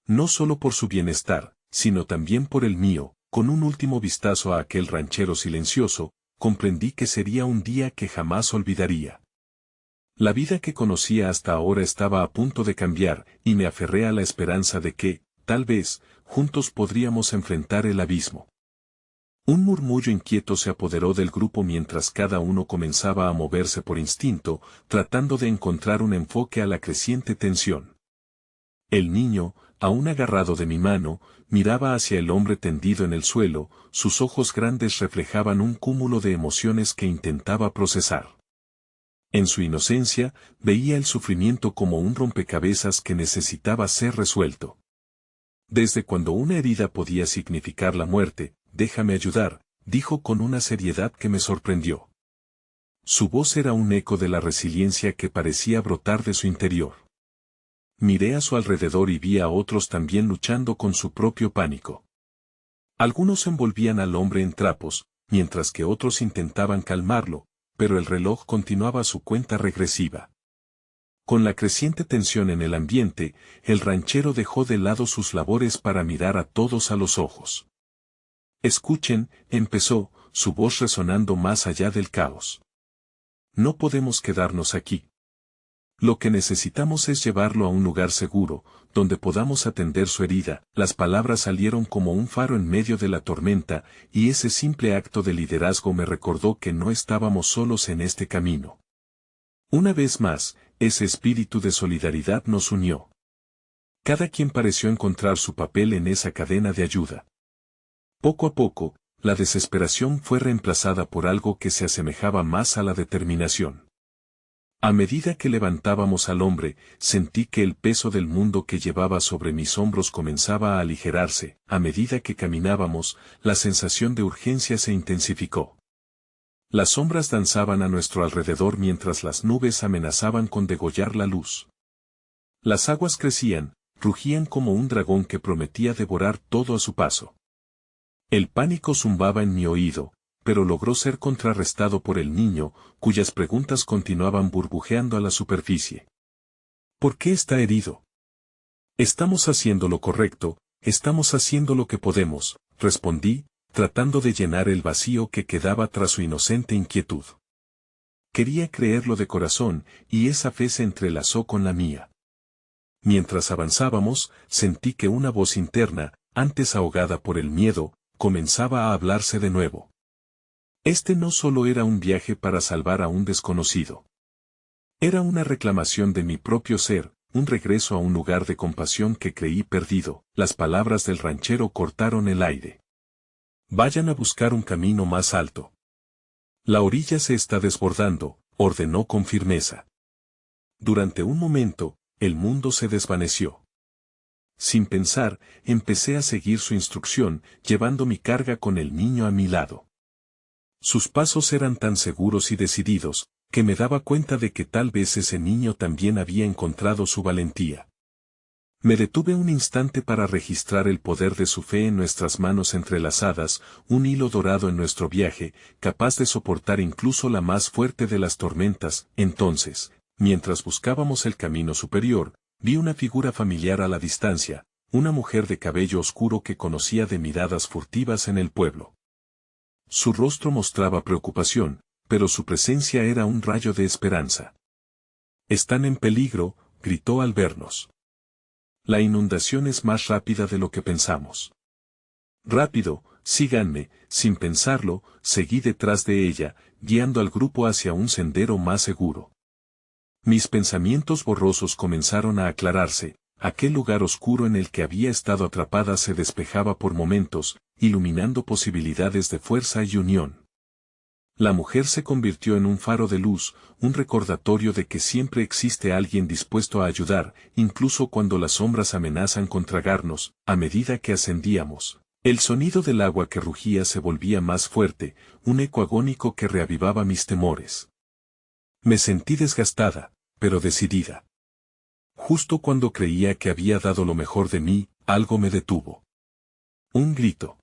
No solo por su bienestar, sino también por el mío. Con un último vistazo a aquel ranchero silencioso, comprendí que sería un día que jamás olvidaría. La vida que conocía hasta ahora estaba a punto de cambiar, y me aferré a la esperanza de que, tal vez, juntos podríamos enfrentar el abismo. Un murmullo inquieto se apoderó del grupo mientras cada uno comenzaba a moverse por instinto, tratando de encontrar un enfoque a la creciente tensión. El niño, aún agarrado de mi mano, miraba hacia el hombre tendido en el suelo, sus ojos grandes reflejaban un cúmulo de emociones que intentaba procesar. En su inocencia, veía el sufrimiento como un rompecabezas que necesitaba ser resuelto. «Desde cuando una herida podía significar la muerte, déjame ayudar», dijo con una seriedad que me sorprendió. Su voz era un eco de la resiliencia que parecía brotar de su interior. Miré a su alrededor y vi a otros también luchando con su propio pánico. Algunos envolvían al hombre en trapos, mientras que otros intentaban calmarlo, pero el reloj continuaba su cuenta regresiva. Con la creciente tensión en el ambiente, el ranchero dejó de lado sus labores para mirar a todos a los ojos. «Escuchen», empezó, su voz resonando más allá del caos. «No podemos quedarnos aquí. Lo que necesitamos es llevarlo a un lugar seguro, donde podamos atender su herida». Las palabras salieron como un faro en medio de la tormenta, y ese simple acto de liderazgo me recordó que no estábamos solos en este camino. Una vez más, ese espíritu de solidaridad nos unió. Cada quien pareció encontrar su papel en esa cadena de ayuda. Poco a poco, la desesperación fue reemplazada por algo que se asemejaba más a la determinación. A medida que levantábamos al hombre, sentí que el peso del mundo que llevaba sobre mis hombros comenzaba a aligerarse. A medida que caminábamos, la sensación de urgencia se intensificó. Las sombras danzaban a nuestro alrededor mientras las nubes amenazaban con degollar la luz. Las aguas crecían, rugían como un dragón que prometía devorar todo a su paso. El pánico zumbaba en mi oído, pero logró ser contrarrestado por el niño, cuyas preguntas continuaban burbujeando a la superficie. ¿Por qué está herido? Estamos haciendo lo correcto, estamos haciendo lo que podemos, respondí, tratando de llenar el vacío que quedaba tras su inocente inquietud. Quería creerlo de corazón, y esa fe se entrelazó con la mía. Mientras avanzábamos, sentí que una voz interna, antes ahogada por el miedo, comenzaba a hablarse de nuevo. Este no solo era un viaje para salvar a un desconocido. Era una reclamación de mi propio ser, un regreso a un lugar de compasión que creí perdido. Las palabras del ranchero cortaron el aire. Vayan a buscar un camino más alto. La orilla se está desbordando, ordenó con firmeza. Durante un momento, el mundo se desvaneció. Sin pensar, empecé a seguir su instrucción, llevando mi carga con el niño a mi lado. Sus pasos eran tan seguros y decididos, que me daba cuenta de que tal vez ese niño también había encontrado su valentía. Me detuve un instante para registrar el poder de su fe en nuestras manos entrelazadas, un hilo dorado en nuestro viaje, capaz de soportar incluso la más fuerte de las tormentas. Entonces, mientras buscábamos el camino superior, vi una figura familiar a la distancia, una mujer de cabello oscuro que conocía de miradas furtivas en el pueblo. Su rostro mostraba preocupación, pero su presencia era un rayo de esperanza. «Están en peligro», gritó al vernos. «La inundación es más rápida de lo que pensamos». «Rápido, síganme», sin pensarlo, seguí detrás de ella, guiando al grupo hacia un sendero más seguro. Mis pensamientos borrosos comenzaron a aclararse, aquel lugar oscuro en el que había estado atrapada se despejaba por momentos, iluminando posibilidades de fuerza y unión. La mujer se convirtió en un faro de luz, un recordatorio de que siempre existe alguien dispuesto a ayudar, incluso cuando las sombras amenazan con tragarnos. A medida que ascendíamos, el sonido del agua que rugía se volvía más fuerte, un eco agónico que reavivaba mis temores. Me sentí desgastada, pero decidida. Justo cuando creía que había dado lo mejor de mí, algo me detuvo. Un grito.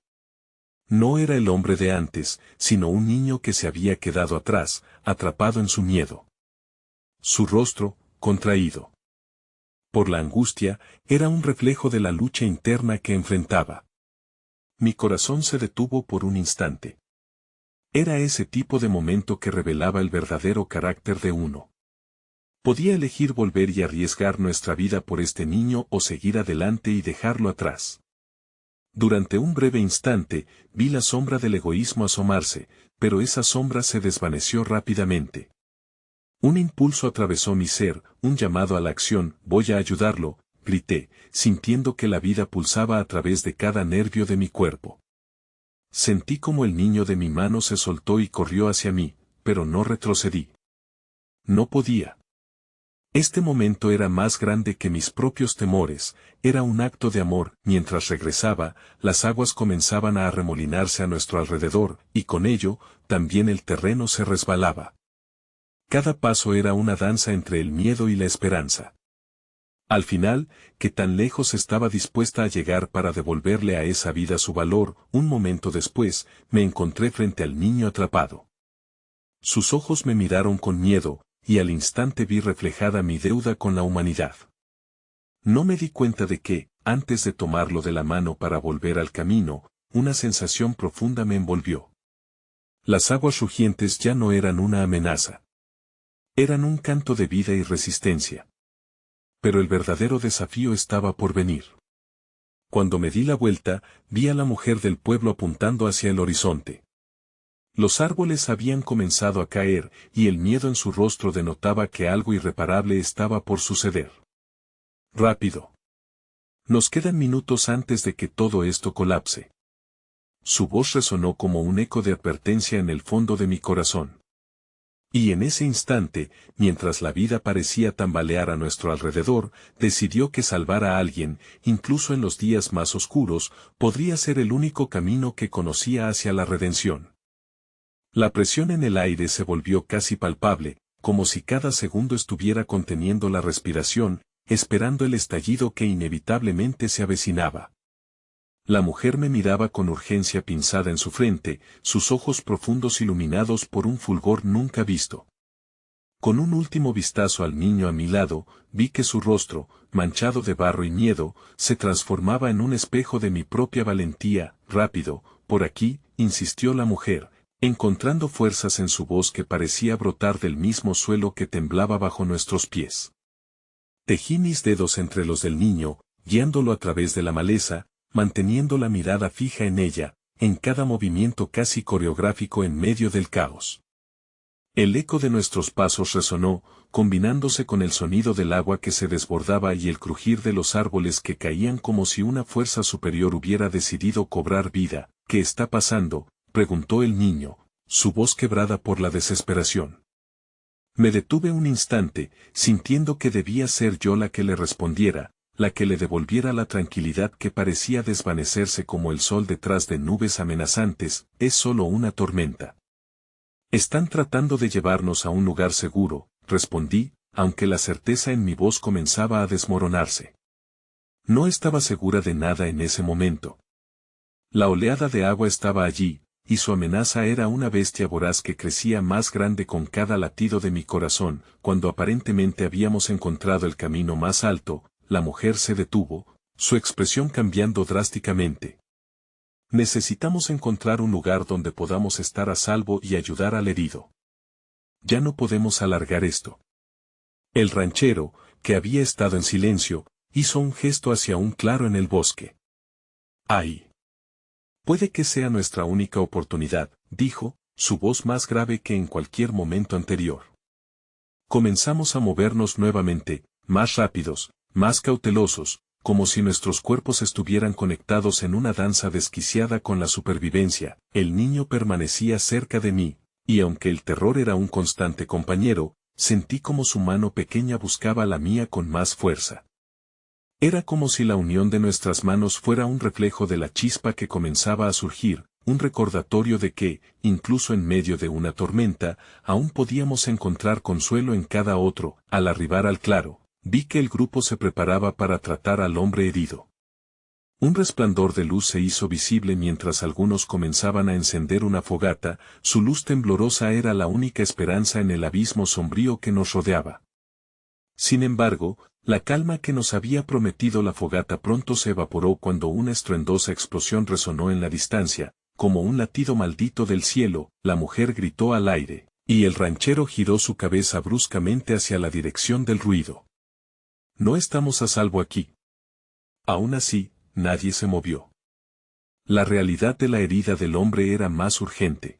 No era el hombre de antes, sino un niño que se había quedado atrás, atrapado en su miedo. Su rostro, contraído por la angustia, era un reflejo de la lucha interna que enfrentaba. Mi corazón se detuvo por un instante. Era ese tipo de momento que revelaba el verdadero carácter de uno. Podía elegir volver y arriesgar nuestra vida por este niño o seguir adelante y dejarlo atrás. Durante un breve instante, vi la sombra del egoísmo asomarse, pero esa sombra se desvaneció rápidamente. Un impulso atravesó mi ser, un llamado a la acción. «Voy a ayudarlo», grité, sintiendo que la vida pulsaba a través de cada nervio de mi cuerpo. Sentí como el niño de mi mano se soltó y corrió hacia mí, pero no retrocedí. No podía. Este momento era más grande que mis propios temores, era un acto de amor. Mientras regresaba, las aguas comenzaban a arremolinarse a nuestro alrededor, y con ello, también el terreno se resbalaba. Cada paso era una danza entre el miedo y la esperanza. Al final, ¿qué tan lejos estaba dispuesta a llegar para devolverle a esa vida su valor? Un momento después, me encontré frente al niño atrapado. Sus ojos me miraron con miedo, y al instante vi reflejada mi deuda con la humanidad. No me di cuenta de que, antes de tomarlo de la mano para volver al camino, una sensación profunda me envolvió. Las aguas rugientes ya no eran una amenaza. Eran un canto de vida y resistencia. Pero el verdadero desafío estaba por venir. Cuando me di la vuelta, vi a la mujer del pueblo apuntando hacia el horizonte. Los árboles habían comenzado a caer, y el miedo en su rostro denotaba que algo irreparable estaba por suceder. «Rápido. Nos quedan minutos antes de que todo esto colapse». Su voz resonó como un eco de advertencia en el fondo de mi corazón. Y en ese instante, mientras la vida parecía tambalear a nuestro alrededor, decidió que salvar a alguien, incluso en los días más oscuros, podría ser el único camino que conocía hacia la redención. La presión en el aire se volvió casi palpable, como si cada segundo estuviera conteniendo la respiración, esperando el estallido que inevitablemente se avecinaba. La mujer me miraba con urgencia pinzada en su frente, sus ojos profundos iluminados por un fulgor nunca visto. Con un último vistazo al niño a mi lado, vi que su rostro, manchado de barro y miedo, se transformaba en un espejo de mi propia valentía. Rápido, por aquí, insistió la mujer, encontrando fuerzas en su voz que parecía brotar del mismo suelo que temblaba bajo nuestros pies. Tejí mis dedos entre los del niño, guiándolo a través de la maleza, manteniendo la mirada fija en ella, en cada movimiento casi coreográfico en medio del caos. El eco de nuestros pasos resonó, combinándose con el sonido del agua que se desbordaba y el crujir de los árboles que caían como si una fuerza superior hubiera decidido cobrar vida. ¿Qué está pasando?, preguntó el niño, su voz quebrada por la desesperación. Me detuve un instante, sintiendo que debía ser yo la que le respondiera, la que le devolviera la tranquilidad que parecía desvanecerse como el sol detrás de nubes amenazantes. Es solo una tormenta. Están tratando de llevarnos a un lugar seguro, respondí, aunque la certeza en mi voz comenzaba a desmoronarse. No estaba segura de nada en ese momento. La oleada de agua estaba allí, y su amenaza era una bestia voraz que crecía más grande con cada latido de mi corazón. Cuando aparentemente habíamos encontrado el camino más alto, la mujer se detuvo, su expresión cambiando drásticamente. Necesitamos encontrar un lugar donde podamos estar a salvo y ayudar al herido. Ya no podemos alargar esto. El ranchero, que había estado en silencio, hizo un gesto hacia un claro en el bosque. ¡Ay! Puede que sea nuestra única oportunidad, dijo, su voz más grave que en cualquier momento anterior. Comenzamos a movernos nuevamente, más rápidos, más cautelosos, como si nuestros cuerpos estuvieran conectados en una danza desquiciada con la supervivencia. El niño permanecía cerca de mí, y aunque el terror era un constante compañero, sentí como su mano pequeña buscaba la mía con más fuerza. Era como si la unión de nuestras manos fuera un reflejo de la chispa que comenzaba a surgir, un recordatorio de que, incluso en medio de una tormenta, aún podíamos encontrar consuelo en cada otro. Al arribar al claro, vi que el grupo se preparaba para tratar al hombre herido. Un resplandor de luz se hizo visible mientras algunos comenzaban a encender una fogata. Su luz temblorosa era la única esperanza en el abismo sombrío que nos rodeaba. Sin embargo, la calma que nos había prometido la fogata pronto se evaporó cuando una estruendosa explosión resonó en la distancia, como un latido maldito del cielo. La mujer gritó al aire, y el ranchero giró su cabeza bruscamente hacia la dirección del ruido. No estamos a salvo aquí. Aún así, nadie se movió. La realidad de la herida del hombre era más urgente.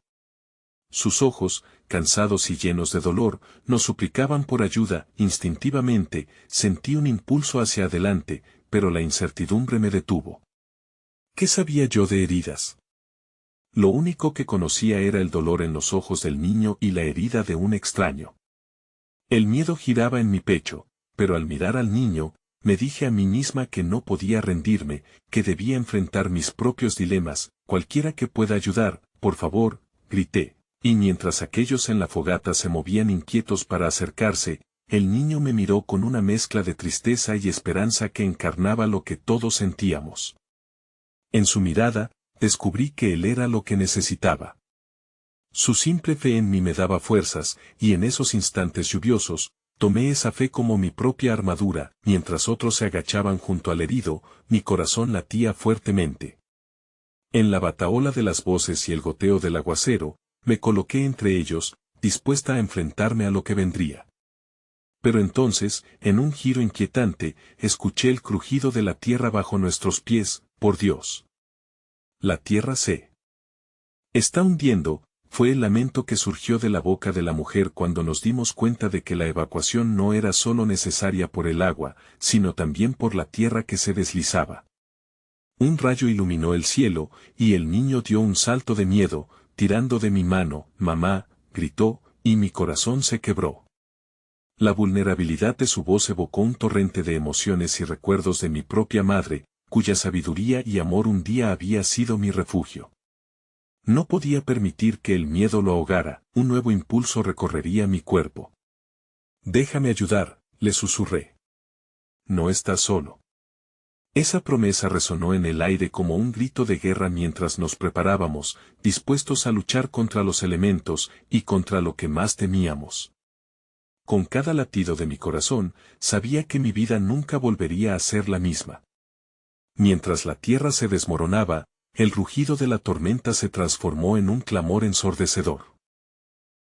Sus ojos, cansados y llenos de dolor, nos suplicaban por ayuda. Instintivamente, sentí un impulso hacia adelante, pero la incertidumbre me detuvo. ¿Qué sabía yo de heridas? Lo único que conocía era el dolor en los ojos del niño y la herida de un extraño. El miedo giraba en mi pecho, pero al mirar al niño, me dije a mí misma que no podía rendirme, que debía enfrentar mis propios dilemas. Cualquiera que pueda ayudar, por favor, grité. Y mientras aquellos en la fogata se movían inquietos para acercarse, el niño me miró con una mezcla de tristeza y esperanza que encarnaba lo que todos sentíamos. En su mirada, descubrí que él era lo que necesitaba. Su simple fe en mí me daba fuerzas, y en esos instantes lluviosos, tomé esa fe como mi propia armadura. Mientras otros se agachaban junto al herido, mi corazón latía fuertemente. En la batahola de las voces y el goteo del aguacero, me coloqué entre ellos, dispuesta a enfrentarme a lo que vendría. Pero entonces, en un giro inquietante, escuché el crujido de la tierra bajo nuestros pies. Por Dios. La tierra se está hundiendo, fue el lamento que surgió de la boca de la mujer cuando nos dimos cuenta de que la evacuación no era solo necesaria por el agua, sino también por la tierra que se deslizaba. Un rayo iluminó el cielo, y el niño dio un salto de miedo, tirando de mi mano. Mamá, gritó, y mi corazón se quebró. La vulnerabilidad de su voz evocó un torrente de emociones y recuerdos de mi propia madre, cuya sabiduría y amor un día había sido mi refugio. No podía permitir que el miedo lo ahogara. Un nuevo impulso recorrería mi cuerpo. Déjame ayudar, le susurré. no estás solo. Esa promesa resonó en el aire como un grito de guerra mientras nos preparábamos, dispuestos a luchar contra los elementos y contra lo que más temíamos. Con cada latido de mi corazón, sabía que mi vida nunca volvería a ser la misma. Mientras la tierra se desmoronaba, el rugido de la tormenta se transformó en un clamor ensordecedor.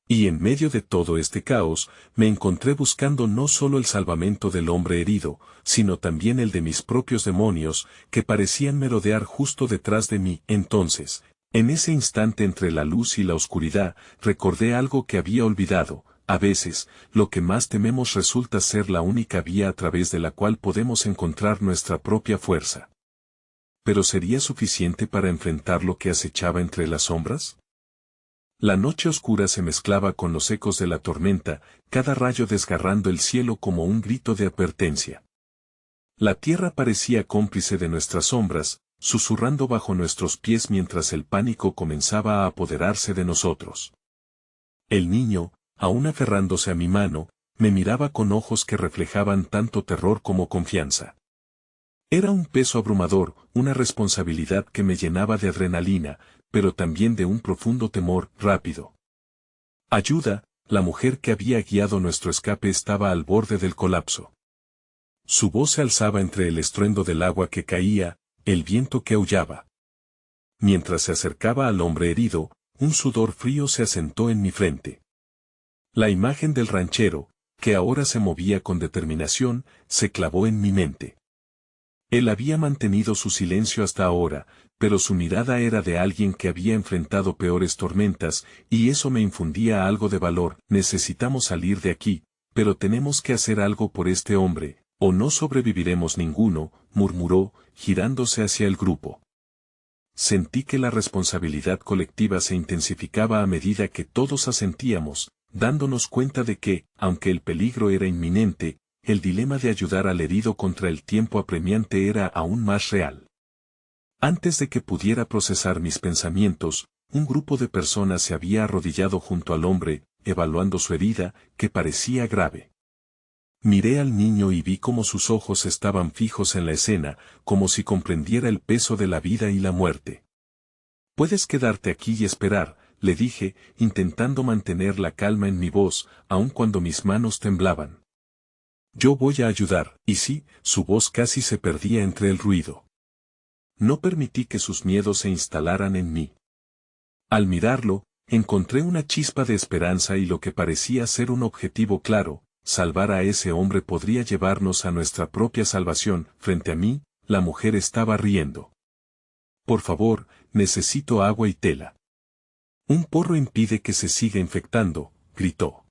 Y en medio de todo este caos, me encontré buscando no solo el salvamento del hombre herido, sino también el de mis propios demonios, que parecían merodear justo detrás de mí. Entonces, en ese instante entre la luz y la oscuridad, recordé algo que había olvidado. A veces, lo que más tememos resulta ser la única vía a través de la cual podemos encontrar nuestra propia fuerza. ¿Pero sería suficiente para enfrentar lo que acechaba entre las sombras? La noche oscura se mezclaba con los ecos de la tormenta, cada rayo desgarrando el cielo como un grito de advertencia. La tierra parecía cómplice de nuestras sombras, susurrando bajo nuestros pies mientras el pánico comenzaba a apoderarse de nosotros. El niño, aún aferrándose a mi mano, me miraba con ojos que reflejaban tanto terror como confianza. Era un peso abrumador, una responsabilidad que me llenaba de adrenalina, pero también de un profundo temor. Rápido. Ayuda, la mujer que había guiado nuestro escape estaba al borde del colapso. Su voz se alzaba entre el estruendo del agua que caía, el viento que aullaba. Mientras se acercaba al hombre herido, un sudor frío se asentó en mi frente. La imagen del ranchero, que ahora se movía con determinación, se clavó en mi mente. Él había mantenido su silencio hasta ahora, pero su mirada era de alguien que había enfrentado peores tormentas, y eso me infundía algo de valor. Necesitamos salir de aquí, pero tenemos que hacer algo por este hombre, o no sobreviviremos ninguno, murmuró, girándose hacia el grupo. Sentí que la responsabilidad colectiva se intensificaba a medida que todos asentíamos, dándonos cuenta de que, aunque el peligro era inminente, el dilema de ayudar al herido contra el tiempo apremiante era aún más real. Antes de que pudiera procesar mis pensamientos, un grupo de personas se había arrodillado junto al hombre, evaluando su herida, que parecía grave. Miré al niño y vi cómo sus ojos estaban fijos en la escena, como si comprendiera el peso de la vida y la muerte. «Puedes quedarte aquí y esperar», le dije, intentando mantener la calma en mi voz, aun cuando mis manos temblaban. «Yo voy a ayudar», y sí, su voz casi se perdía entre el ruido. No permití que sus miedos se instalaran en mí. Al mirarlo, encontré una chispa de esperanza y lo que parecía ser un objetivo claro: salvar a ese hombre podría llevarnos a nuestra propia salvación. Frente a mí, la mujer estaba riendo. «Por favor, necesito agua y tela». «Un porro impide que se siga infectando», gritó.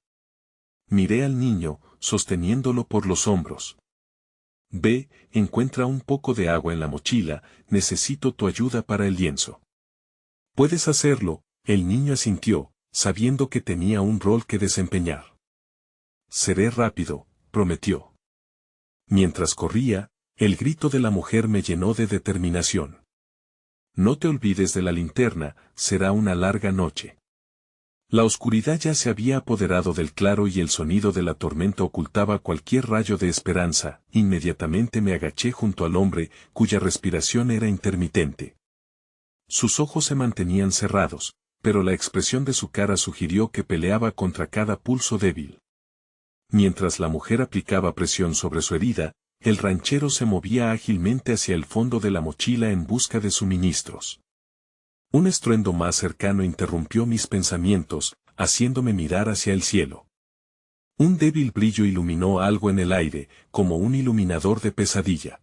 Miré al niño, sosteniéndolo por los hombros. «Ve, encuentra un poco de agua en la mochila, necesito tu ayuda para el lienzo». «Puedes hacerlo», el niño asintió, sabiendo que tenía un rol que desempeñar. «Seré rápido», prometió. Mientras corría, el grito de la mujer me llenó de determinación. «No te olvides de la linterna, será una larga noche». La oscuridad ya se había apoderado del claro y el sonido de la tormenta ocultaba cualquier rayo de esperanza. Inmediatamente me agaché junto al hombre, cuya respiración era intermitente. Sus ojos se mantenían cerrados, pero la expresión de su cara sugirió que peleaba contra cada pulso débil. Mientras la mujer aplicaba presión sobre su herida, el ranchero se movía ágilmente hacia el fondo de la mochila en busca de suministros. Un estruendo más cercano interrumpió mis pensamientos, haciéndome mirar hacia el cielo. Un débil brillo iluminó algo en el aire, como un iluminador de pesadilla.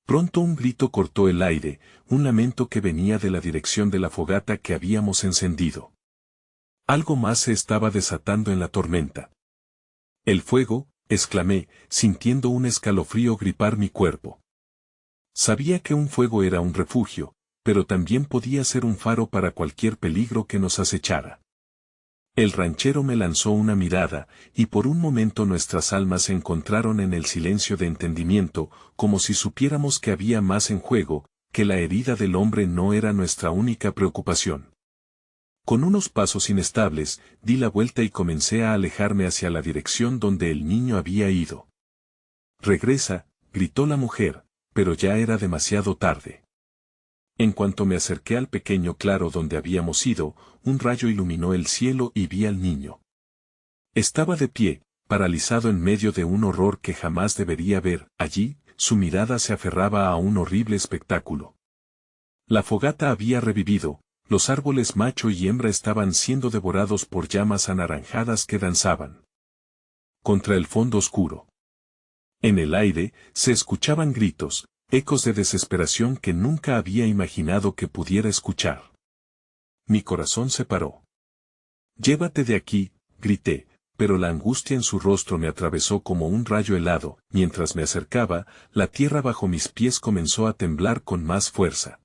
Pronto un grito cortó el aire, un lamento que venía de la dirección de la fogata que habíamos encendido. Algo más se estaba desatando en la tormenta. «El fuego», exclamé, sintiendo un escalofrío gripar mi cuerpo. Sabía que un fuego era un refugio, pero también podía ser un faro para cualquier peligro que nos acechara. El ranchero me lanzó una mirada, y por un momento nuestras almas se encontraron en el silencio de entendimiento, como si supiéramos que había más en juego, que la herida del hombre no era nuestra única preocupación. Con unos pasos inestables, di la vuelta y comencé a alejarme hacia la dirección donde el niño había ido. «Regresa», gritó la mujer, pero ya era demasiado tarde. En cuanto me acerqué al pequeño claro donde habíamos ido, un rayo iluminó el cielo y vi al niño. Estaba de pie, paralizado en medio de un horror que jamás debería ver. Allí, su mirada se aferraba a un horrible espectáculo. La fogata había revivido, los árboles macho y hembra estaban siendo devorados por llamas anaranjadas que danzaban contra el fondo oscuro. En el aire, se escuchaban gritos, ecos de desesperación que nunca había imaginado que pudiera escuchar. Mi corazón se paró. «Llévate de aquí», grité, pero la angustia en su rostro me atravesó como un rayo helado. Mientras me acercaba, la tierra bajo mis pies comenzó a temblar con más fuerza.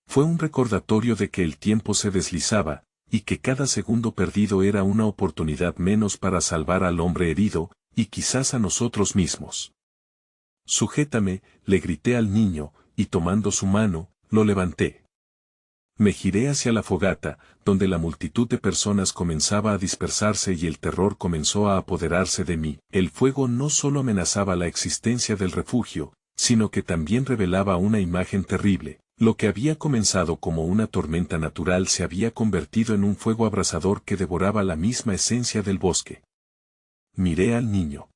Fue un recordatorio de que el tiempo se deslizaba, y que cada segundo perdido era una oportunidad menos para salvar al hombre herido, y quizás a nosotros mismos. «Sujétame», le grité al niño, y tomando su mano, lo levanté. Me giré hacia la fogata, donde la multitud de personas comenzaba a dispersarse y el terror comenzó a apoderarse de mí. El fuego no solo amenazaba la existencia del refugio, sino que también revelaba una imagen terrible. Lo que había comenzado como una tormenta natural se había convertido en un fuego abrasador que devoraba la misma esencia del bosque. Miré al niño.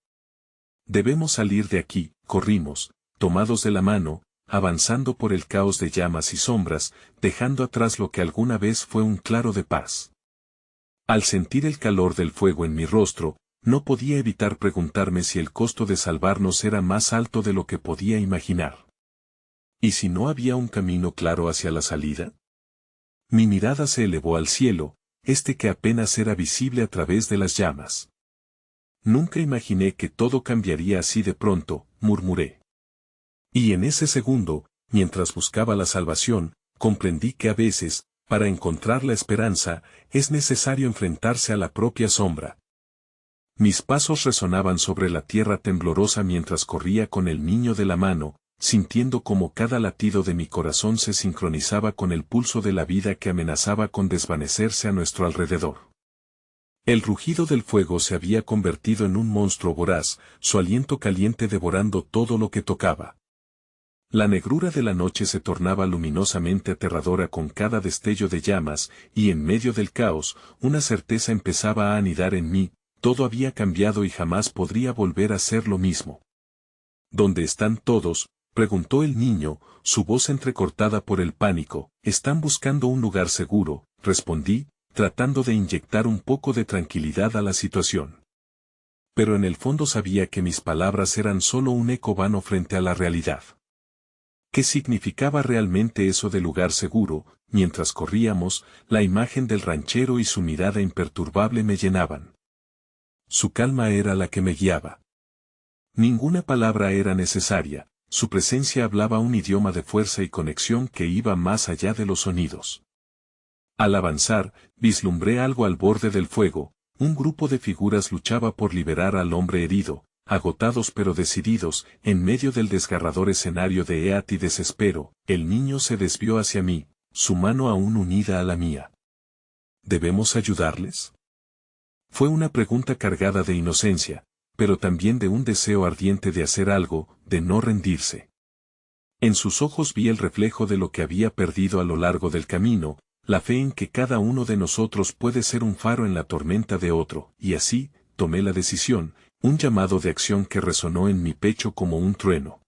«Debemos salir de aquí», corrimos, tomados de la mano, avanzando por el caos de llamas y sombras, dejando atrás lo que alguna vez fue un claro de paz. Al sentir el calor del fuego en mi rostro, no podía evitar preguntarme si el costo de salvarnos era más alto de lo que podía imaginar. ¿Y si no había un camino claro hacia la salida? Mi mirada se elevó al cielo, que apenas era visible a través de las llamas. «Nunca imaginé que todo cambiaría así de pronto», murmuré. Y en ese segundo, mientras buscaba la salvación, comprendí que a veces, para encontrar la esperanza, es necesario enfrentarse a la propia sombra. Mis pasos resonaban sobre la tierra temblorosa mientras corría con el niño de la mano, sintiendo como cada latido de mi corazón se sincronizaba con el pulso de la vida que amenazaba con desvanecerse a nuestro alrededor. El rugido del fuego se había convertido en un monstruo voraz, su aliento caliente devorando todo lo que tocaba. La negrura de la noche se tornaba luminosamente aterradora con cada destello de llamas, y en medio del caos, una certeza empezaba a anidar en mí: todo había cambiado y jamás podría volver a ser lo mismo. «¿Dónde están todos?», preguntó el niño, su voz entrecortada por el pánico. «Están buscando un lugar seguro», respondí, tratando de inyectar un poco de tranquilidad a la situación. Pero en el fondo sabía que mis palabras eran solo un eco vano frente a la realidad. ¿Qué significaba realmente eso de lugar seguro? Mientras corríamos, la imagen del ranchero y su mirada imperturbable me llenaban. Su calma era la que me guiaba. Ninguna palabra era necesaria, su presencia hablaba un idioma de fuerza y conexión que iba más allá de los sonidos. Al avanzar, vislumbré algo al borde del fuego. Un grupo de figuras luchaba por liberar al hombre herido, agotados pero decididos. En medio del desgarrador escenario de heat y desespero, el niño se desvió hacia mí, su mano aún unida a la mía. ¿Debemos ayudarles? Fue una pregunta cargada de inocencia, pero también de un deseo ardiente de hacer algo, de no rendirse. En sus ojos vi el reflejo de lo que había perdido a lo largo del camino, la fe en que cada uno de nosotros puede ser un faro en la tormenta de otro, y así, tomé la decisión, un llamado de acción que resonó en mi pecho como un trueno.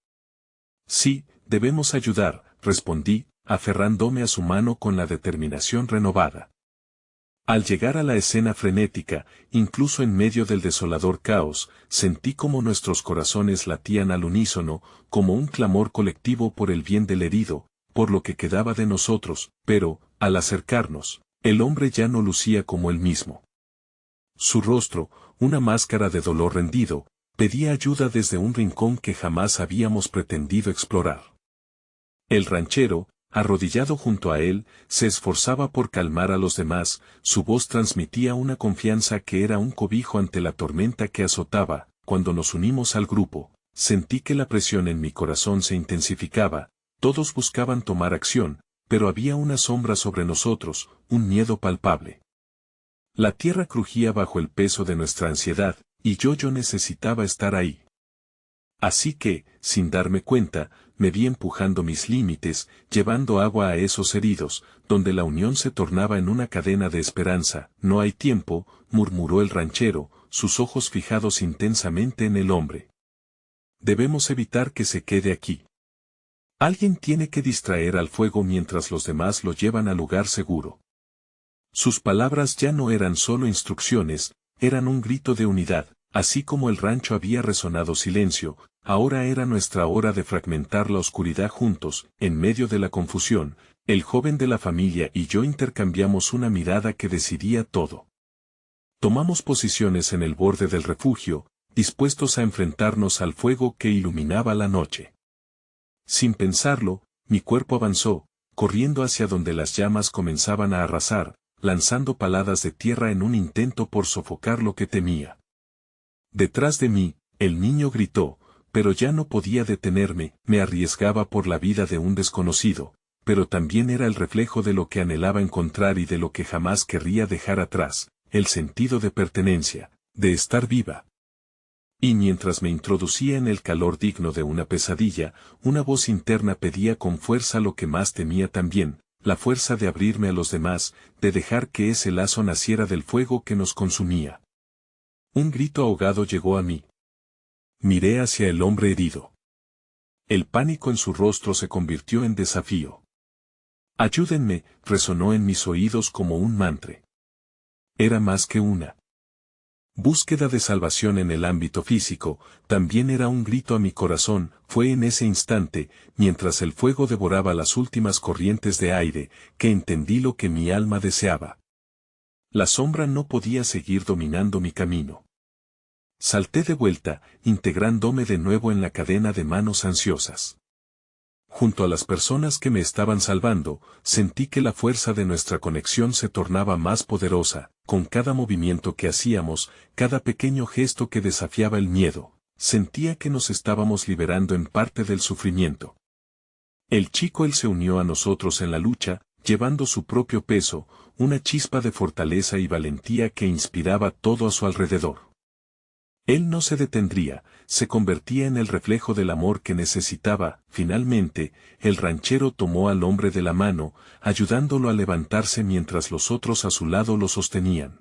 «Sí, debemos ayudar», respondí, aferrándome a su mano con la determinación renovada. Al llegar a la escena frenética, incluso en medio del desolador caos, sentí como nuestros corazones latían al unísono, como un clamor colectivo por el bien del herido, por lo que quedaba de nosotros. Pero, al acercarnos, el hombre ya no lucía como él mismo. Su rostro, una máscara de dolor rendido, pedía ayuda desde un rincón que jamás habíamos pretendido explorar. El ranchero, arrodillado junto a él, se esforzaba por calmar a los demás. Su voz transmitía una confianza que era un cobijo ante la tormenta que azotaba. Cuando nos unimos al grupo, sentí que la presión en mi corazón se intensificaba. Todos buscaban tomar acción, pero había una sombra sobre nosotros, un miedo palpable. La tierra crujía bajo el peso de nuestra ansiedad, y yo necesitaba estar ahí. Así que, sin darme cuenta, me vi empujando mis límites, llevando agua a esos heridos, donde la unión se tornaba en una cadena de esperanza. No hay tiempo, murmuró el ranchero, sus ojos fijados intensamente en el hombre. Debemos evitar que se quede aquí. Alguien tiene que distraer al fuego mientras los demás lo llevan al lugar seguro. Sus palabras ya no eran solo instrucciones, eran un grito de unidad. Así como el rancho había resonado silencio, ahora era nuestra hora de fragmentar la oscuridad juntos. En medio de la confusión, el joven de la familia y yo intercambiamos una mirada que decidía todo. Tomamos posiciones en el borde del refugio, dispuestos a enfrentarnos al fuego que iluminaba la noche. Sin pensarlo, mi cuerpo avanzó, corriendo hacia donde las llamas comenzaban a arrasar, lanzando paladas de tierra en un intento por sofocar lo que temía. Detrás de mí, el niño gritó, pero ya no podía detenerme. Me arriesgaba por la vida de un desconocido, pero también era el reflejo de lo que anhelaba encontrar y de lo que jamás querría dejar atrás, el sentido de pertenencia, de estar viva. Y mientras me introducía en el calor digno de una pesadilla, una voz interna pedía con fuerza lo que más temía también, la fuerza de abrirme a los demás, de dejar que ese lazo naciera del fuego que nos consumía. Un grito ahogado llegó a mí. Miré hacia el hombre herido. El pánico en su rostro se convirtió en desafío. Ayúdenme, resonó en mis oídos como un mantra. Era más que una búsqueda de salvación en el ámbito físico, también era un grito a mi corazón. Fue en ese instante, mientras el fuego devoraba las últimas corrientes de aire, que entendí lo que mi alma deseaba. La sombra no podía seguir dominando mi camino. Salté de vuelta, integrándome de nuevo en la cadena de manos ansiosas. Junto a las personas que me estaban salvando, sentí que la fuerza de nuestra conexión se tornaba más poderosa. Con cada movimiento que hacíamos, cada pequeño gesto que desafiaba el miedo, sentía que nos estábamos liberando en parte del sufrimiento. El chico él se unió a nosotros en la lucha, llevando su propio peso, una chispa de fortaleza y valentía que inspiraba todo a su alrededor. Él no se detendría, se convertía en el reflejo del amor que necesitaba. Finalmente, el ranchero tomó al hombre de la mano, ayudándolo a levantarse mientras los otros a su lado lo sostenían.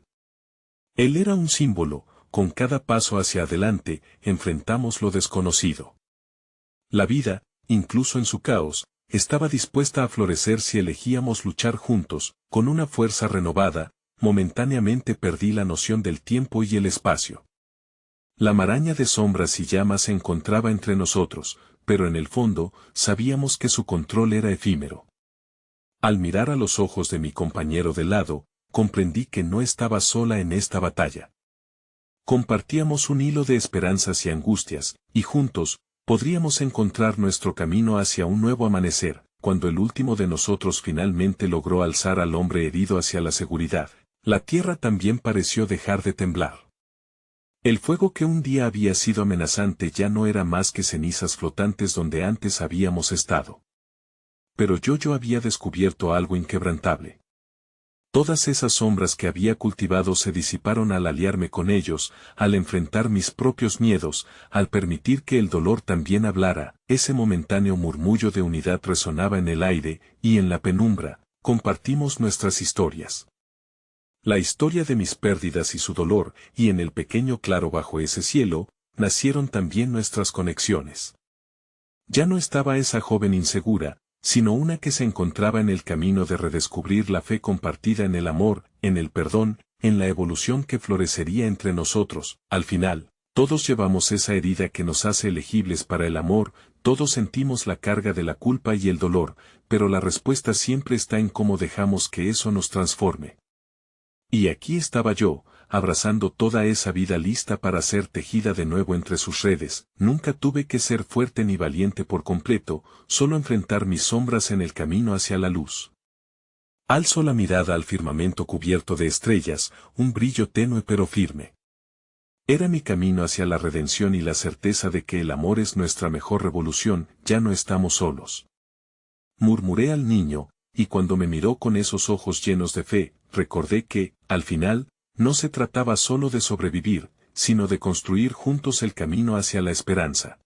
Él era un símbolo, con cada paso hacia adelante, enfrentamos lo desconocido. La vida, incluso en su caos, estaba dispuesta a florecer si elegíamos luchar juntos, con una fuerza renovada. Momentáneamente perdí la noción del tiempo y el espacio. La maraña de sombras y llamas se encontraba entre nosotros, pero en el fondo, sabíamos que su control era efímero. Al mirar a los ojos de mi compañero de lado, comprendí que no estaba sola en esta batalla. Compartíamos un hilo de esperanzas y angustias, y juntos, podríamos encontrar nuestro camino hacia un nuevo amanecer. Cuando el último de nosotros finalmente logró alzar al hombre herido hacia la seguridad, la tierra también pareció dejar de temblar. El fuego que un día había sido amenazante ya no era más que cenizas flotantes donde antes habíamos estado. Pero yo había descubierto algo inquebrantable. Todas esas sombras que había cultivado se disiparon al aliarme con ellos, al enfrentar mis propios miedos, al permitir que el dolor también hablara. Ese momentáneo murmullo de unidad resonaba en el aire, y en la penumbra, compartimos nuestras historias. La historia de mis pérdidas y su dolor, y en el pequeño claro bajo ese cielo, nacieron también nuestras conexiones. Ya no estaba esa joven insegura, sino una que se encontraba en el camino de redescubrir la fe compartida en el amor, en el perdón, en la evolución que florecería entre nosotros. Al final, todos llevamos esa herida que nos hace elegibles para el amor, todos sentimos la carga de la culpa y el dolor, pero la respuesta siempre está en cómo dejamos que eso nos transforme. Y aquí estaba yo, abrazando toda esa vida lista para ser tejida de nuevo entre sus redes. Nunca tuve que ser fuerte ni valiente por completo, solo enfrentar mis sombras en el camino hacia la luz. Alzo la mirada al firmamento cubierto de estrellas, un brillo tenue pero firme. Era mi camino hacia la redención y la certeza de que el amor es nuestra mejor revolución. Ya no estamos solos. Murmuré al niño, y cuando me miró con esos ojos llenos de fe, recordé que, al final, no se trataba solo de sobrevivir, sino de construir juntos el camino hacia la esperanza.